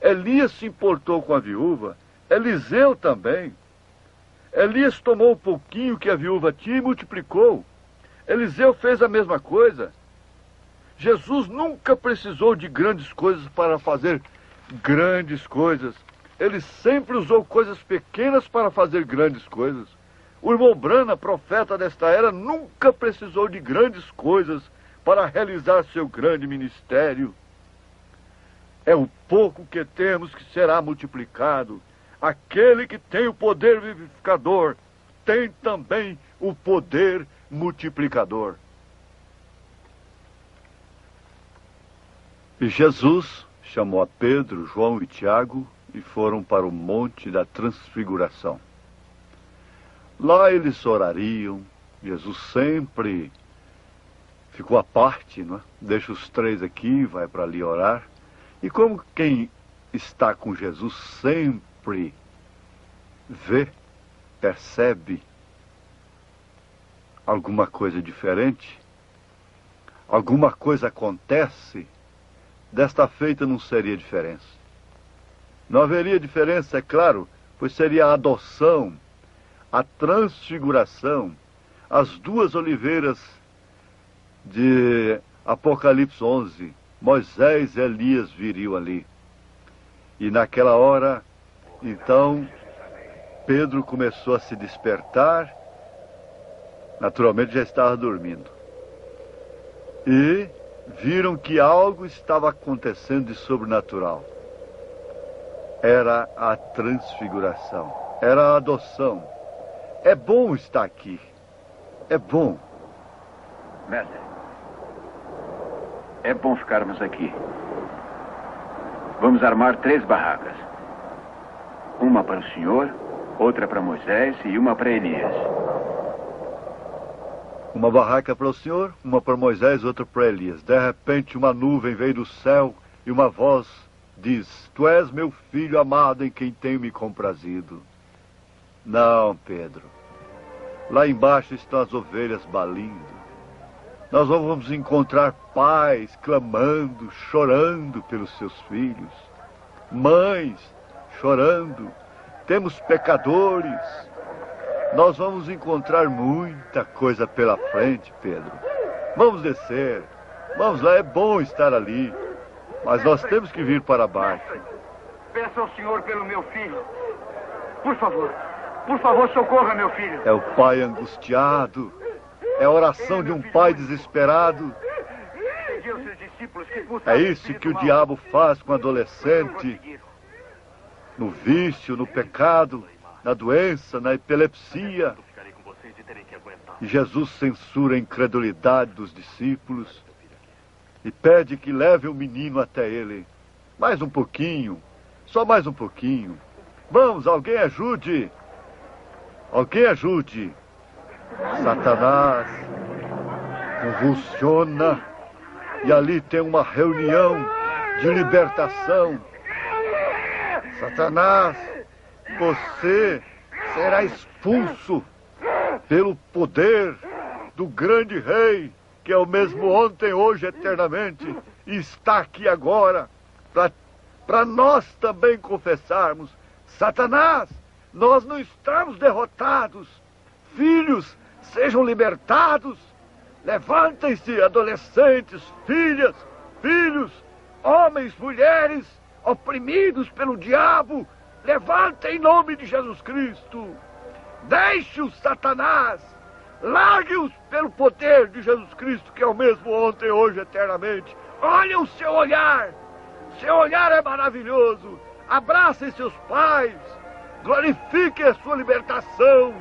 Elias se importou com a viúva, Eliseu também. Elias tomou o pouquinho que a viúva tinha e multiplicou. Eliseu fez a mesma coisa. Jesus nunca precisou de grandes coisas para fazer grandes coisas. Ele sempre usou coisas pequenas para fazer grandes coisas. O irmão Branham, profeta desta era, nunca precisou de grandes coisas para realizar seu grande ministério. É o pouco que temos que será multiplicado. Aquele que tem o poder vivificador tem também o poder multiplicador. E Jesus chamou a Pedro, João e Tiago e foram para o Monte da Transfiguração. Lá eles orariam. Jesus sempre ficou à parte, não é? Deixa os três aqui, vai para ali orar. E como quem está com Jesus sempre vê, percebe alguma coisa diferente, alguma coisa acontece, desta feita não seria diferença. Não haveria diferença, é claro, pois seria a adoção, a transfiguração, as duas oliveiras de Apocalipse 11. Moisés e Elias viriam ali. E naquela hora, então, Pedro começou a se despertar. Naturalmente já estava dormindo. E viram que algo estava acontecendo de sobrenatural. Era a transfiguração. Era a adoção. É bom estar aqui. É bom. Mestre, é bom ficarmos aqui. Vamos armar 3 barracas. Uma para o senhor, outra para Moisés e uma para Elias. Uma barraca para o senhor, uma para Moisés, outra para Elias. De repente uma nuvem veio do céu e uma voz diz: Tu és meu filho amado em quem tenho me comprazido. Não, Pedro. Lá embaixo estão as ovelhas balindo. Nós vamos encontrar pais clamando, chorando pelos seus filhos. Mães chorando. Temos pecadores. Nós vamos encontrar muita coisa pela frente, Pedro. Vamos descer. Vamos lá, é bom estar ali. Mas nós temos que vir para baixo. Peço ao senhor pelo meu filho. Por favor, socorra meu filho. É o pai angustiado. É a oração de um pai desesperado. É isso que o diabo faz com o adolescente. No vício, no pecado, na doença, na epilepsia. E Jesus censura a incredulidade dos discípulos e pede que leve o menino até ele. Mais um pouquinho, só mais um pouquinho. Vamos, alguém ajude. Alguém ajude. Satanás convulsiona e ali tem uma reunião de libertação. Satanás, você será expulso pelo poder do grande rei, que é o mesmo ontem, hoje, eternamente, e está aqui agora para nós também confessarmos: Satanás, nós não estamos derrotados. Filhos, sejam libertados. Levantem-se, adolescentes, filhas, filhos, homens, mulheres, oprimidos pelo diabo. Levantem em nome de Jesus Cristo. Deixe-os, Satanás. Largue-os pelo poder de Jesus Cristo, que é o mesmo ontem, hoje, eternamente. Olhem o seu olhar. Seu olhar é maravilhoso. Abracem seus pais. Glorifiquem a sua libertação.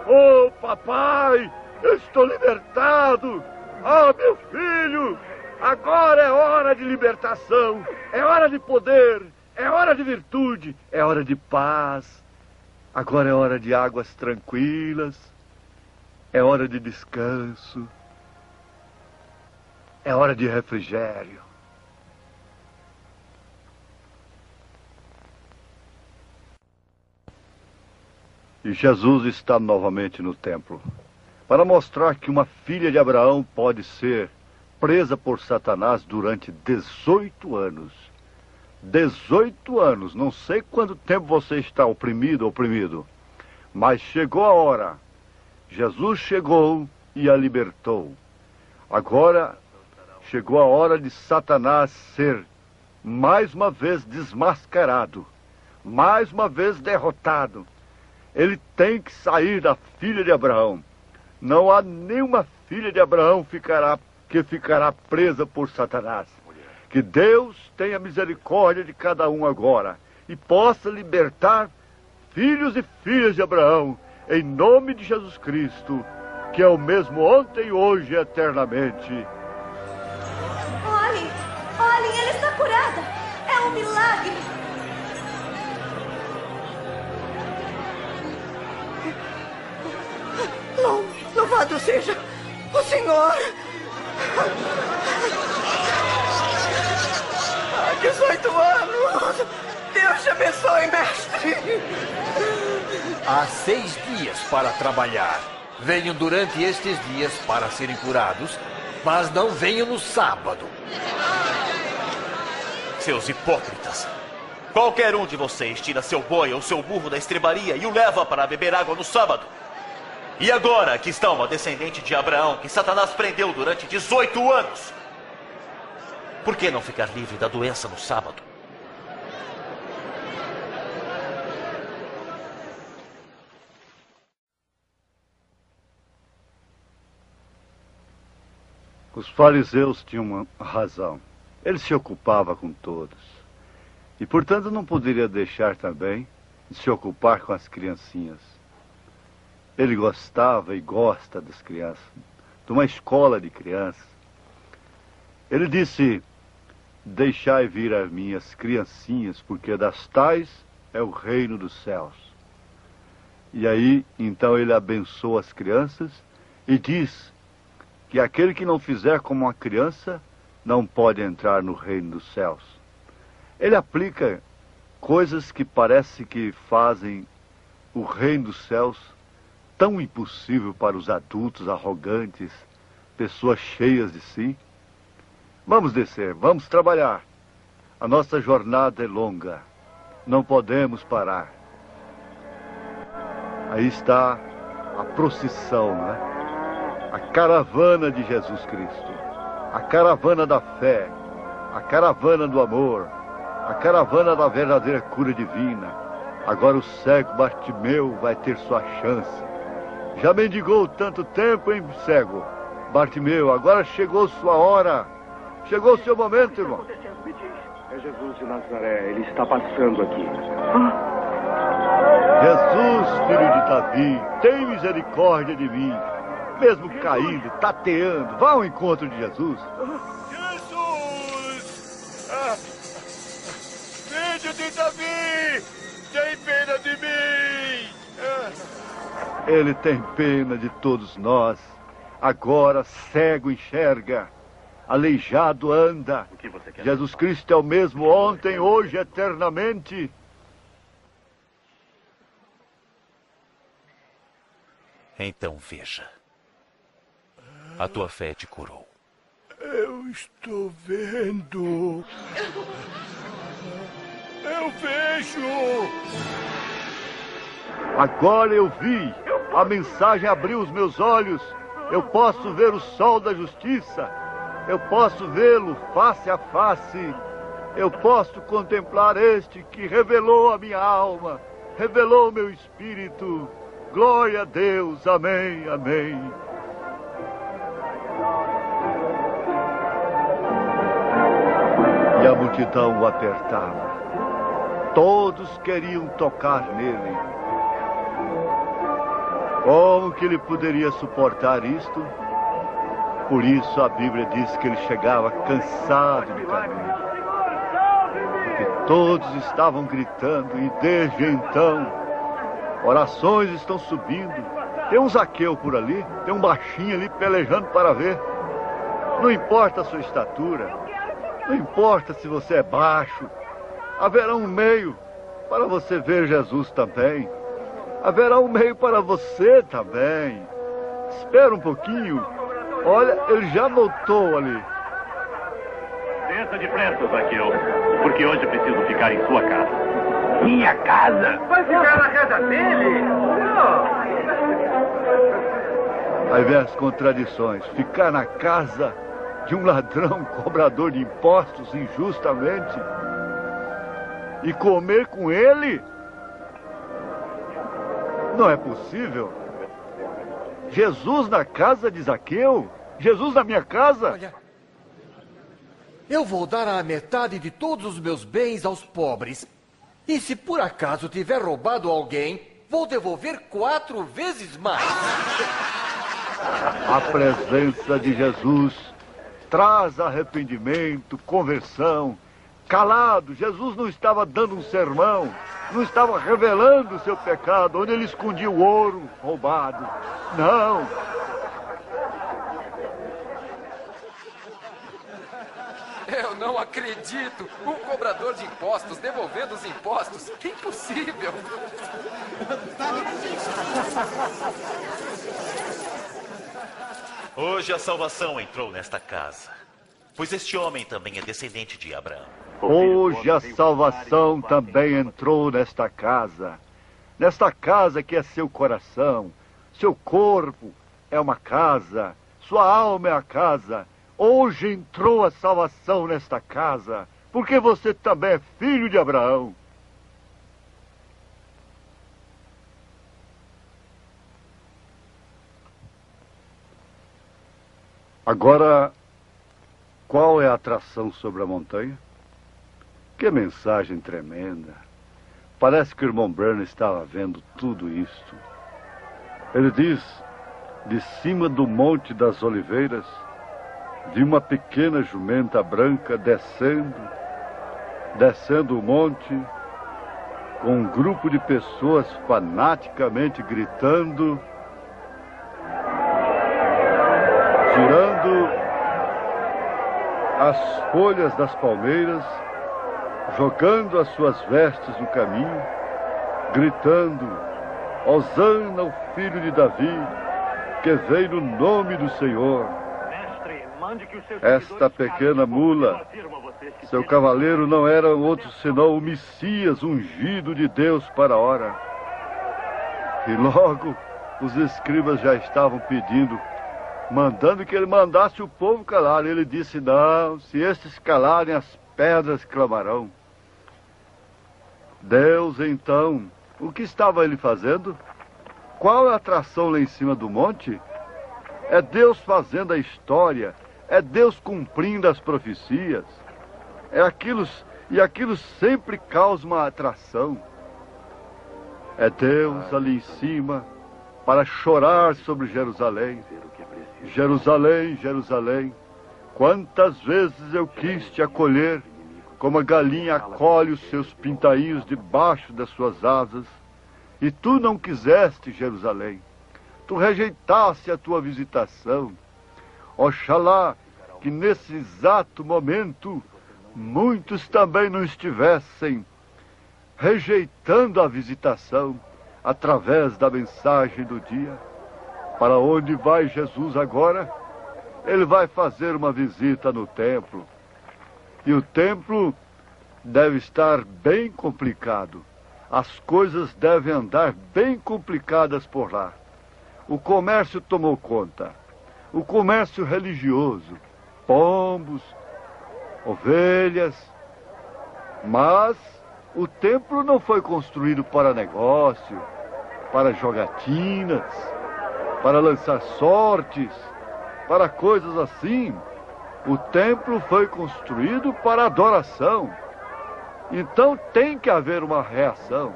Oh, papai, eu estou libertado. Oh, meu filho, agora é hora de libertação. É hora de poder. É hora de virtude. É hora de paz. Agora é hora de águas tranquilas. É hora de descanso. É hora de refrigério. E Jesus está novamente no templo para mostrar que uma filha de Abraão pode ser presa por Satanás durante 18 anos. 18 anos. Não sei quanto tempo você está oprimido, mas chegou a hora. Jesus chegou e a libertou. Agora chegou a hora de Satanás ser mais uma vez desmascarado, mais uma vez derrotado. Ele tem que sair da filha de Abraão. Não há nenhuma filha de Abraão que ficará presa por Satanás. Que Deus tenha misericórdia de cada um agora e possa libertar filhos e filhas de Abraão, em nome de Jesus Cristo, que é o mesmo ontem, hoje e eternamente. Olhem, ela está curada. É um milagre. Louvado seja o Senhor! 18 anos! Deus te abençoe, mestre! Há 6 dias para trabalhar. Venham durante estes dias para serem curados, mas não venham no sábado. Seus hipócritas! Qualquer um de vocês tira seu boi ou seu burro da estrebaria e o leva para beber água no sábado. E agora que está uma descendente de Abraão que Satanás prendeu durante 18 anos, por que não ficar livre da doença no sábado? Os fariseus tinham uma razão. Ele se ocupava com todos. E, portanto, não poderia deixar também de se ocupar com as criancinhas. Ele gostava e gosta das crianças, de uma escola de crianças. Ele disse: deixai vir as minhas criancinhas, porque das tais é o reino dos céus. E aí, então, ele abençoa as crianças e diz que aquele que não fizer como uma criança não pode entrar no reino dos céus. Ele aplica coisas que parece que fazem o reino dos céus tão impossível para os adultos arrogantes, pessoas cheias de si. Vamos descer, vamos trabalhar. A nossa jornada é longa, não podemos parar. Aí está a procissão, né? A caravana de Jesus Cristo, a caravana da fé, a caravana do amor, a caravana da verdadeira cura divina. Agora o cego Bartimeu vai ter sua chance. Já mendigou tanto tempo, hein, cego? Bartimeu, agora chegou sua hora. Chegou o seu momento, irmão. É Jesus de Nazaré, ele está passando aqui. Jesus, filho de Davi, tem misericórdia de mim. Mesmo caído, tateando, vá ao encontro de Jesus. Jesus! Filho de Davi, tem pena de mim! Ele tem pena de todos nós. Agora cego enxerga, aleijado anda. Jesus Cristo é o mesmo ontem, hoje, eternamente. Então veja. A tua fé te curou. Eu estou vendo. Eu vejo. Agora eu vi. A mensagem abriu os meus olhos. Eu posso ver o sol da justiça. Eu posso vê-lo face a face. Eu posso contemplar este que revelou a minha alma, revelou o meu espírito. Glória a Deus. Amém, amém. E a multidão o apertava. Todos queriam tocar nele. Como que ele poderia suportar isto? Por isso a Bíblia diz que ele chegava cansado de caminho. Porque todos estavam gritando e desde então orações estão subindo. Tem um Zaqueu por ali, tem um baixinho ali pelejando para ver. Não importa a sua estatura, não importa se você é baixo, haverá um meio para você ver Jesus também. Haverá um meio para você também. Espera um pouquinho. Olha, ele já voltou ali. Desça depressa, Zaqueu, porque hoje preciso ficar em sua casa. Minha casa? Vai ficar na casa dele? Não. Aí vem as contradições. Ficar na casa de um ladrão, cobrador de impostos injustamente, e comer com ele? Não é possível. Jesus na casa de Zaqueu? Jesus na minha casa? Olha, eu vou dar a metade de todos os meus bens aos pobres. E se por acaso tiver roubado alguém, vou devolver 4 vezes mais. A presença de Jesus traz arrependimento, conversão. Calado, Jesus não estava dando um sermão, não estava revelando o seu pecado, onde ele escondia o ouro roubado. Não. Eu não acredito! Um cobrador de impostos devolvendo os impostos! Impossível! Hoje a salvação entrou nesta casa, pois este homem também é descendente de Abraão. Hoje a salvação também entrou nesta casa que é seu coração, seu corpo é uma casa, sua alma é a casa. Hoje entrou a salvação nesta casa, porque você também é filho de Abraão. Agora qual é a atração sobre a montanha? Que mensagem tremenda. Parece que o irmão Branham estava vendo tudo isto. Ele diz, de cima do Monte das Oliveiras, de uma pequena jumenta branca descendo o monte, com um grupo de pessoas fanaticamente gritando, tirando as folhas das palmeiras, jogando as suas vestes no caminho, gritando: Hosana, o filho de Davi, que veio no nome do Senhor. Esta pequena mula, seu cavaleiro não era outro senão o Messias ungido de Deus para a hora. E logo os escribas já estavam pedindo, mandando que ele mandasse o povo calar. Ele disse: não, se estes calarem, as pedras clamarão. Deus, então, o que estava ele fazendo? Qual é a atração lá em cima do monte? É Deus fazendo a história, é Deus cumprindo as profecias. Aquilo sempre causa uma atração. É Deus ali em cima para chorar sobre Jerusalém. Jerusalém, Jerusalém, quantas vezes eu quis te acolher, como a galinha acolhe os seus pintainhos debaixo das suas asas, e tu não quiseste, Jerusalém. Tu rejeitaste a tua visitação. Oxalá que nesse exato momento muitos também não estivessem rejeitando a visitação através da mensagem do dia. Para onde vai Jesus agora? Ele vai fazer uma visita no templo. E o templo deve estar bem complicado. As coisas devem andar bem complicadas por lá. O comércio tomou conta. O comércio religioso. Pombos, ovelhas. Mas o templo não foi construído para negócio, para jogatinas, para lançar sortes, para coisas assim. O templo foi construído para adoração. Então tem que haver uma reação.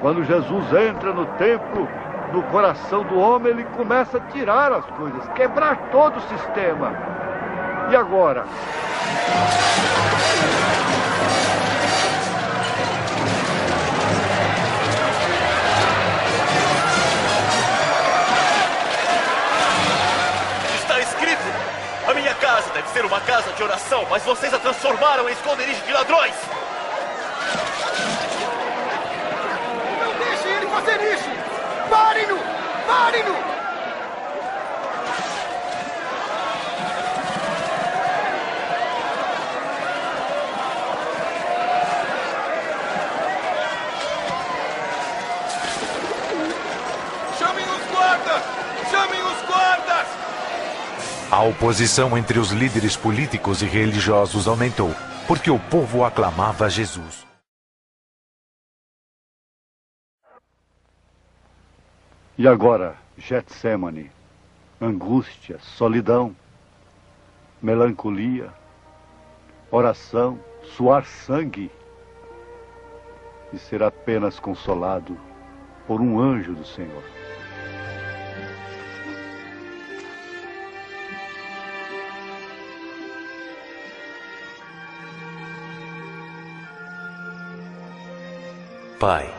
Quando Jesus entra no templo, no coração do homem, ele começa a tirar as coisas, quebrar todo o sistema. E agora? A minha casa deve ser uma casa de oração, mas vocês a transformaram em esconderijo de ladrões! Não deixe ele fazer isso! Parem-no! Parem-no! Chamem os guardas! Chamem os guardas! A oposição entre os líderes políticos e religiosos aumentou, porque o povo aclamava Jesus. E agora, Getsemane, angústia, solidão, melancolia, oração, suar sangue, e ser apenas consolado por um anjo do Senhor. Pai,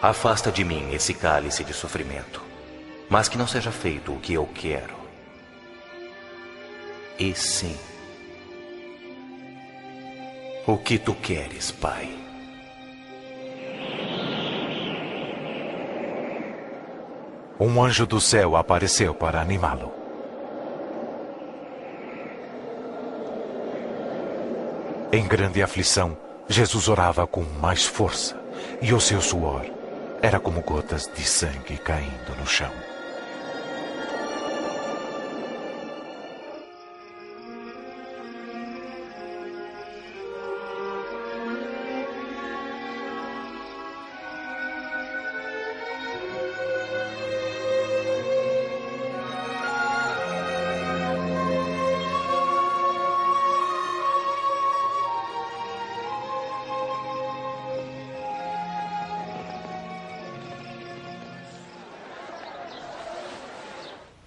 afasta de mim esse cálice de sofrimento, mas que não seja feito o que eu quero, e sim o que tu queres, Pai. Um anjo do céu apareceu para animá-lo. Em grande aflição, Jesus orava com mais força, e o seu suor era como gotas de sangue caindo no chão.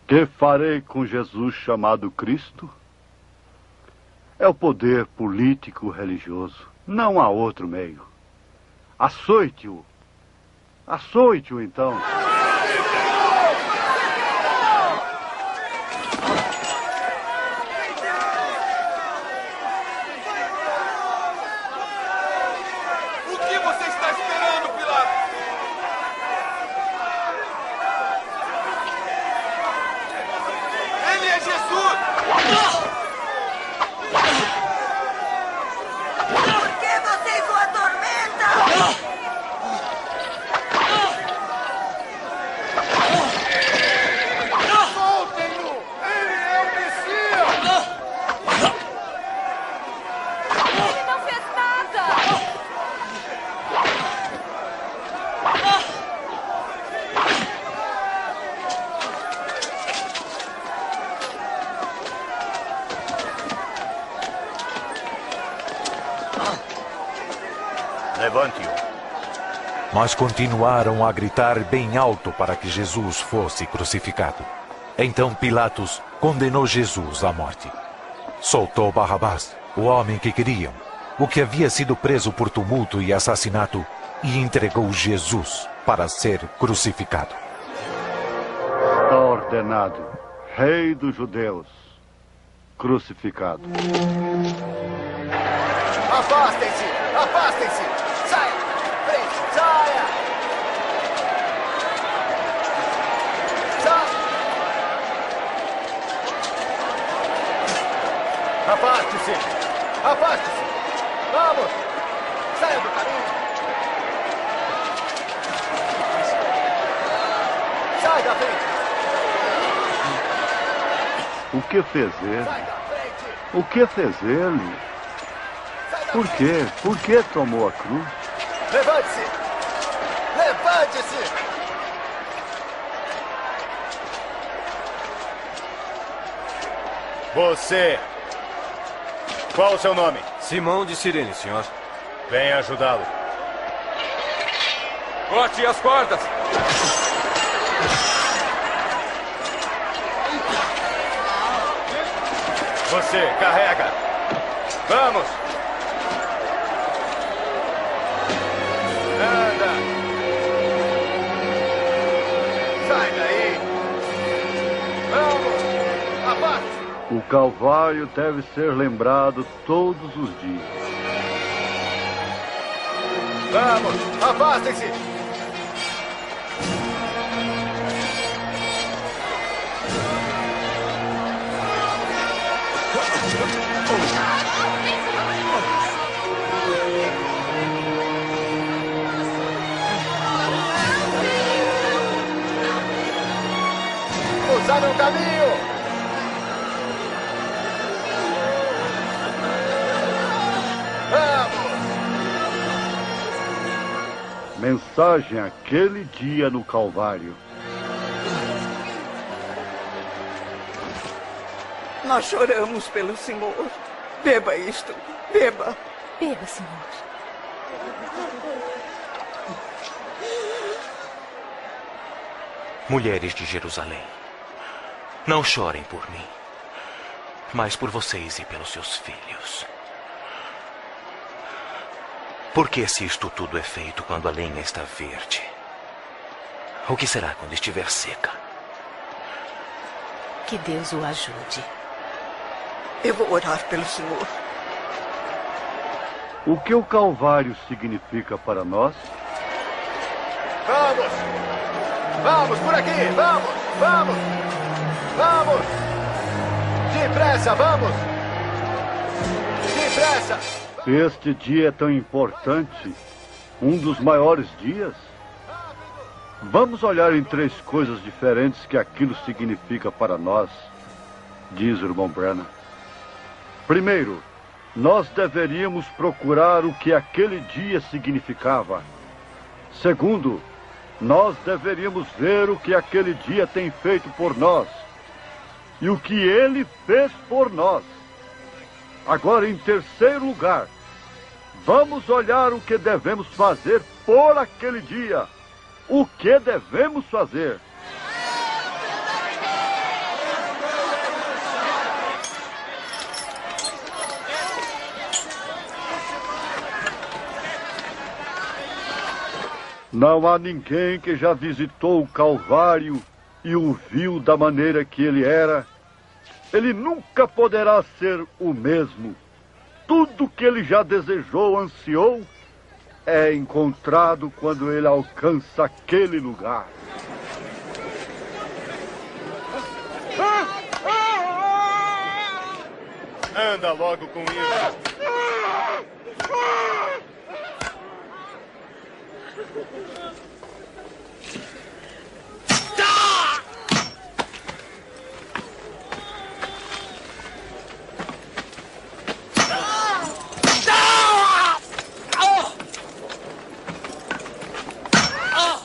Que farei com Jesus chamado Cristo? É o poder político religioso. Não há outro meio. Açoite-o. Açoite-o, então. Levante-o. Mas continuaram a gritar bem alto para que Jesus fosse crucificado. Então Pilatos condenou Jesus à morte. Soltou Barrabás, o homem que queriam, o que havia sido preso por tumulto e assassinato, e entregou Jesus para ser crucificado. Está ordenado, Rei dos Judeus, crucificado. Afastem-se! Afastem-se! Saia! Frente! Saia! Saia! Afaste-se! Afaste-se! Vamos! Saia do caminho! Sai da frente! O que fez ele? O que fez ele? Por quê? Por que tomou a cruz? Levante-se! Levante-se! Você! Qual o seu nome? Simão de Cirene, senhor. Venha ajudá-lo. Corte as cordas! Você, carrega! Vamos! Anda! Sai daí! Vamos! Abate! O Calvário deve ser lembrado todos os dias. Vamos! Afastem-se! Cruzaram o caminho! Vamos! Mensagem aquele dia no Calvário. Nós choramos pelo Senhor. Beba isto. Beba. Beba, Senhor. Mulheres de Jerusalém, não chorem por mim, mas por vocês e pelos seus filhos. Porque se isto tudo é feito quando a lenha está verde, o que será quando estiver seca? Que Deus o ajude. Eu vou orar pelo Senhor. O que o Calvário significa para nós? Vamos! Vamos por aqui! Vamos! Vamos! Vamos! Depressa, vamos! Depressa! Este dia é tão importante, um dos maiores dias. Vamos olhar em três coisas diferentes que aquilo significa para nós, diz o irmão Branham. Primeiro, nós deveríamos procurar o que aquele dia significava. Segundo, nós deveríamos ver o que aquele dia tem feito por nós e o que ele fez por nós. Agora, em terceiro lugar, vamos olhar o que devemos fazer por aquele dia. O que devemos fazer? Não há ninguém que já visitou o Calvário e o viu da maneira que ele era. Ele nunca poderá ser o mesmo. Tudo que ele já desejou, ansiou, é encontrado quando ele alcança aquele lugar. Anda logo com isso.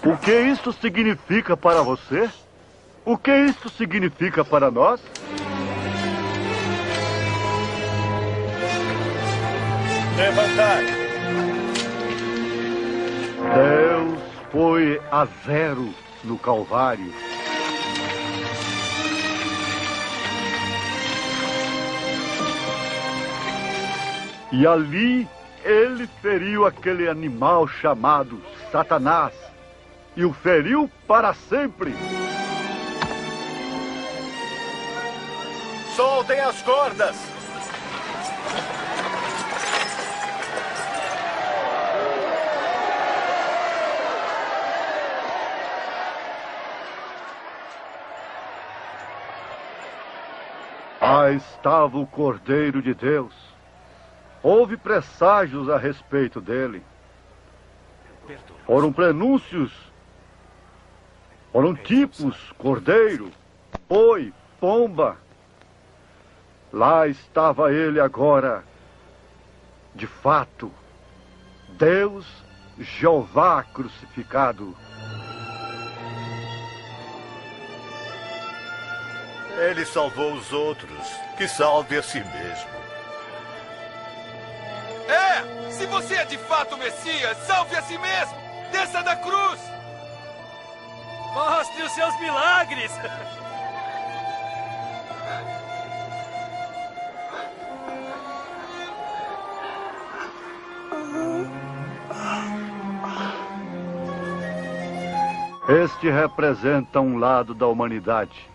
O que isto significa para você? O que isto significa para nós? Levantar. Deus foi a zero no Calvário. E ali ele feriu aquele animal chamado Satanás. E o feriu para sempre. Soltem as cordas. Lá estava o Cordeiro de Deus. Houve presságios a respeito dele. Foram prenúncios. Foram tipos, cordeiro, boi, pomba. Lá estava ele agora, de fato, Deus, Jeová crucificado. Ele salvou os outros, que salve a si mesmo. Se você é de fato o Messias, salve a si mesmo! Desça da cruz! Mostre os seus milagres! Este representa um lado da humanidade.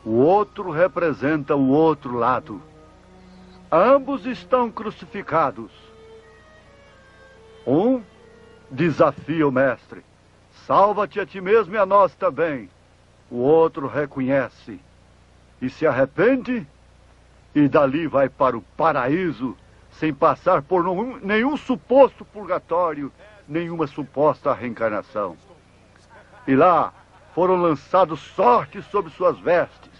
O outro representa o outro lado. Ambos estão crucificados. Um desafia o mestre. Salva-te a ti mesmo e a nós também. O outro reconhece e se arrepende e dali vai para o paraíso sem passar por nenhum suposto purgatório, nenhuma suposta reencarnação. E lá foram lançados sortes sobre suas vestes,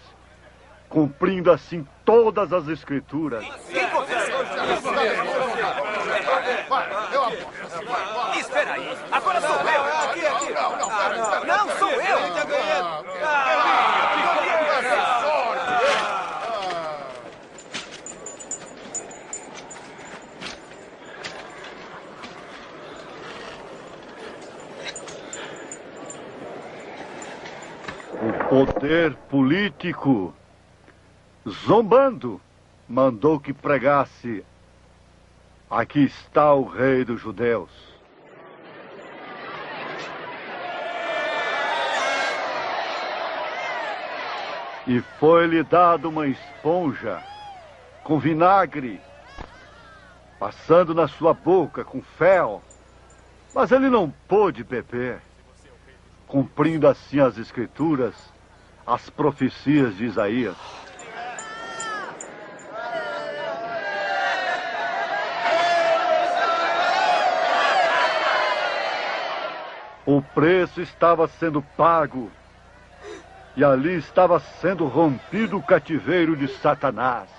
cumprindo assim todas as escrituras. Espera aí, agora sou eu! Não, sou eu! O poder político, zombando, mandou que pregasse: aqui está o rei dos judeus. E foi-lhe dado uma esponja com vinagre, passando na sua boca com fel, mas ele não pôde beber, cumprindo assim as escrituras, as profecias de Isaías. O preço estava sendo pago e ali estava sendo rompido o cativeiro de Satanás.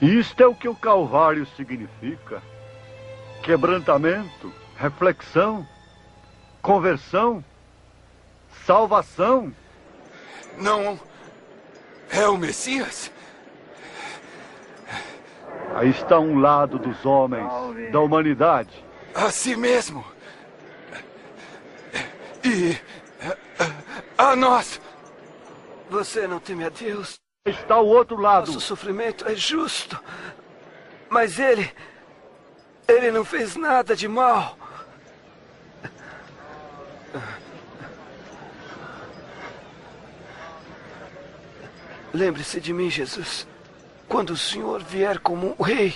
Isto é o que o Calvário significa: quebrantamento, reflexão, conversão, salvação. Não é o Messias? Aí está um lado dos homens, da humanidade. A si mesmo. E a nós. Você não teme a Deus? Está o outro lado. Nosso sofrimento é justo. Mas ele não fez nada de mal. Lembre-se de mim, Jesus. Quando o Senhor vier como um rei.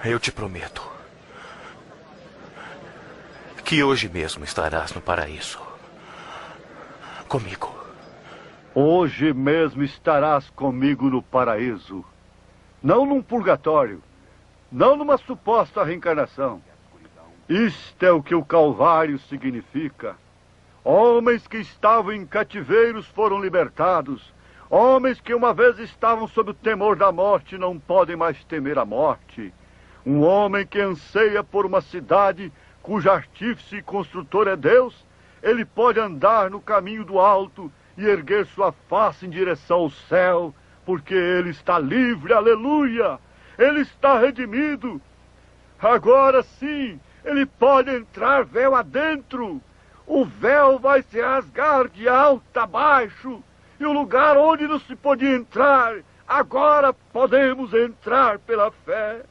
Eu te prometo que hoje mesmo estarás no paraíso comigo. Hoje mesmo estarás comigo no paraíso. Não num purgatório. Não numa suposta reencarnação. Isto é o que o Calvário significa. Homens que estavam em cativeiros foram libertados. Homens que uma vez estavam sob o temor da morte não podem mais temer a morte. Um homem que anseia por uma cidade cujo artífice e construtor é Deus, ele pode andar no caminho do alto e erguer sua face em direção ao céu, porque ele está livre, aleluia! Ele está redimido. Agora sim, ele pode entrar véu adentro. O véu vai se rasgar de alto a baixo, e o lugar onde não se podia entrar, agora podemos entrar pela fé.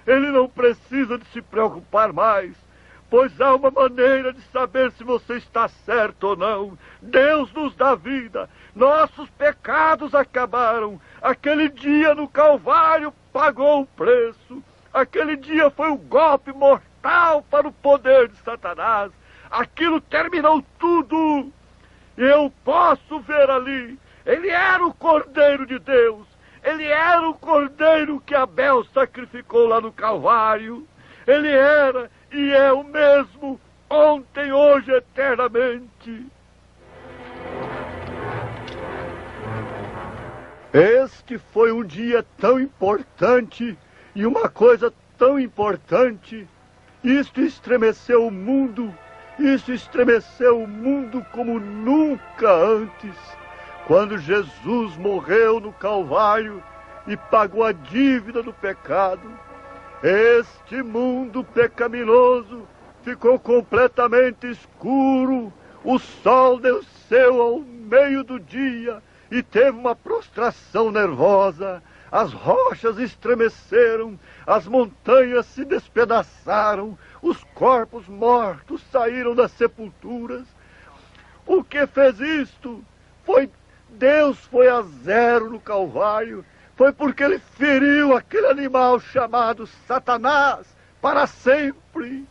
Ele não precisa de se preocupar mais, pois há uma maneira de saber se você está certo ou não. Deus nos dá vida. Nossos pecados acabaram. Aquele dia no Calvário pagou o preço. Aquele dia foi um golpe mortal para o poder de Satanás. Aquilo terminou tudo. Eu posso ver ali. Ele era o Cordeiro de Deus. Ele era o Cordeiro que Abel sacrificou lá no Calvário. Ele era e é o mesmo, ontem, hoje, eternamente. Este foi um dia tão importante e uma coisa tão importante. Isto estremeceu o mundo. Isso estremeceu o mundo como nunca antes. Quando Jesus morreu no Calvário e pagou a dívida do pecado, este mundo pecaminoso ficou completamente escuro. O sol desceu ao meio do dia e teve uma prostração nervosa. As rochas estremeceram, as montanhas se despedaçaram, os corpos mortos saíram das sepulturas. O que fez isto? Deus foi a zero no Calvário. Foi porque ele feriu aquele animal chamado Satanás para sempre.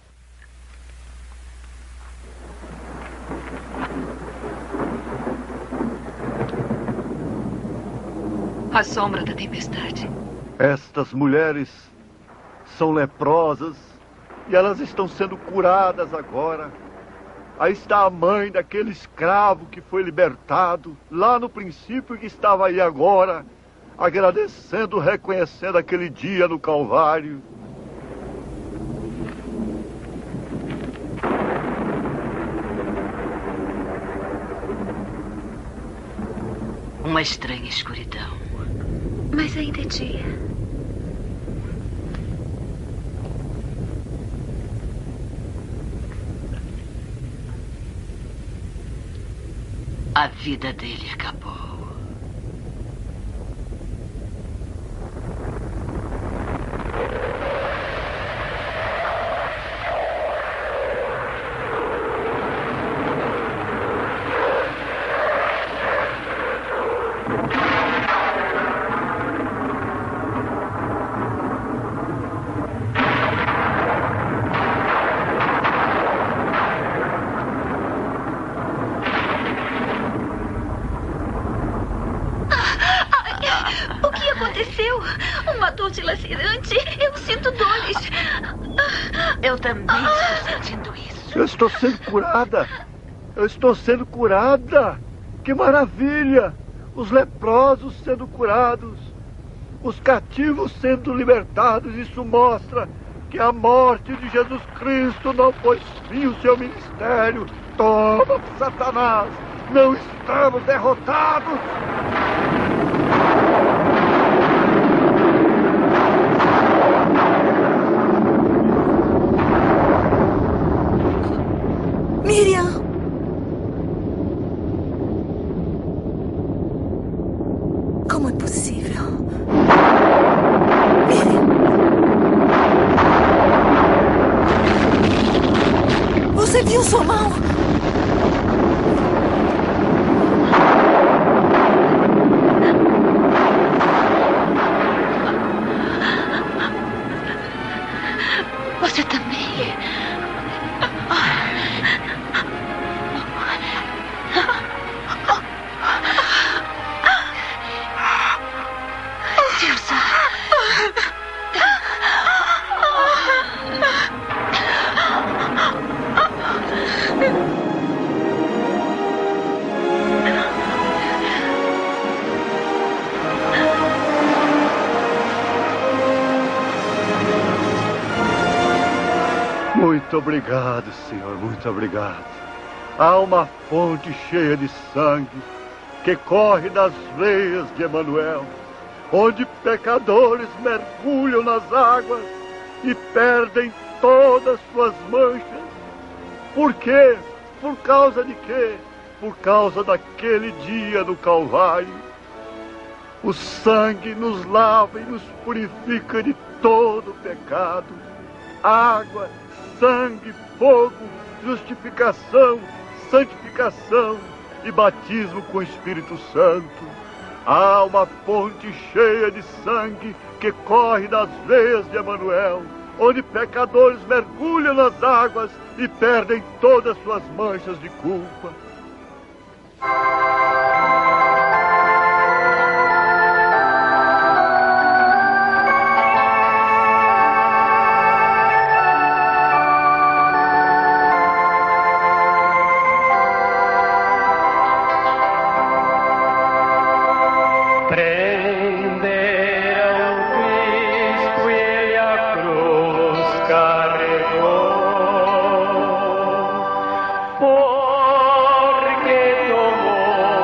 A sombra da tempestade. Estas mulheres são leprosas e elas estão sendo curadas agora. Aí está a mãe daquele escravo que foi libertado lá no princípio e que estava aí agora, agradecendo, reconhecendo aquele dia no Calvário. Uma estranha escuridão. Mas ainda é dia. A vida dele acabou. Dilacerante. Eu sinto dores. Eu também estou sentindo isso. Eu estou sendo curada. Eu estou sendo curada. Que maravilha! Os leprosos sendo curados. Os cativos sendo libertados. Isso mostra que a morte de Jesus Cristo não pôs fim ao seu ministério. Toma, Satanás! Não estamos derrotados! Miriam! Como é possível? Miriam! Você viu sua mão? Você também. Dilsa. Muito obrigado, Senhor, muito obrigado. Há uma fonte cheia de sangue que corre nas veias de Emanuel, onde pecadores mergulham nas águas e perdem todas suas manchas. Por quê? Por causa de quê? Por causa daquele dia do Calvário. O sangue nos lava e nos purifica de todo pecado. Água, sangue, fogo, justificação, santificação e batismo com o Espírito Santo. Há uma fonte cheia de sangue que corre nas veias de Emanuel, onde pecadores mergulham nas águas e perdem todas suas manchas de culpa. Porque tomó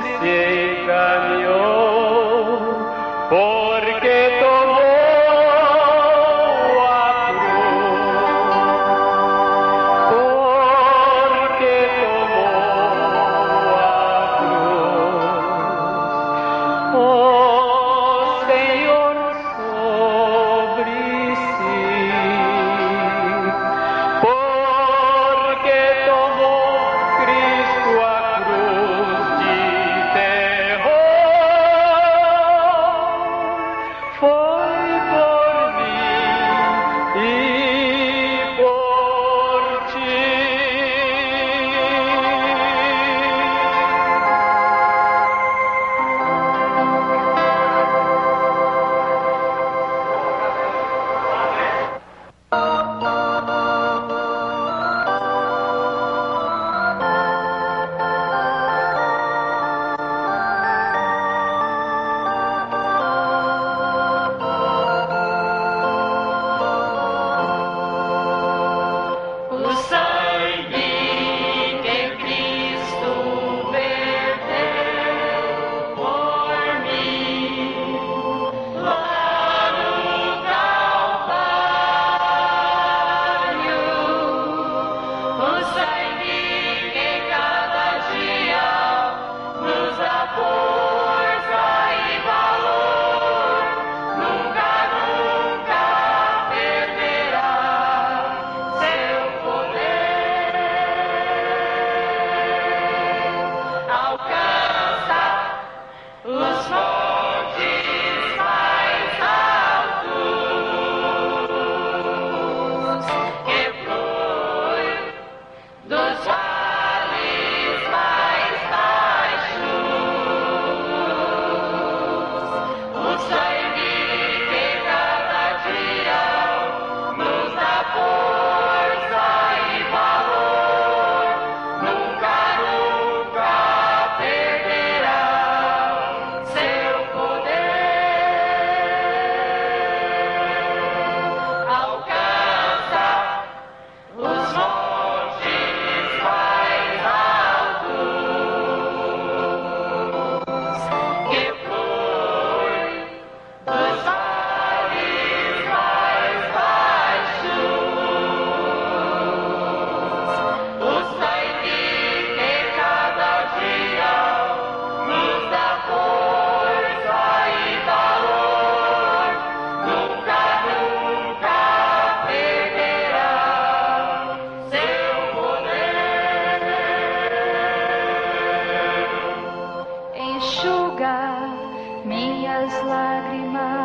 se encaminhou, porque tomou a cruz, porque tomou a cruz, o Senhor sobre si, porque tomou Cristo a cruz de terror, foi por mim e por ti. O sangue que Cristo verteu por mim lá no Calvário, o sangue que cada dia nos dá força e valor, nunca, nunca perderá seu poder. Alcança os montes mais altos, que flui dos vales mais baixos. O sangue que cada dia nos dá força e valor, nunca, nunca perderá seu poder. Alcança os montes mais altos, que flui dos vales mais baixos. O sangue que cada dia nos dá força e valor, nunca, nunca perderá seu poder. Enxuga minhas lágrimas.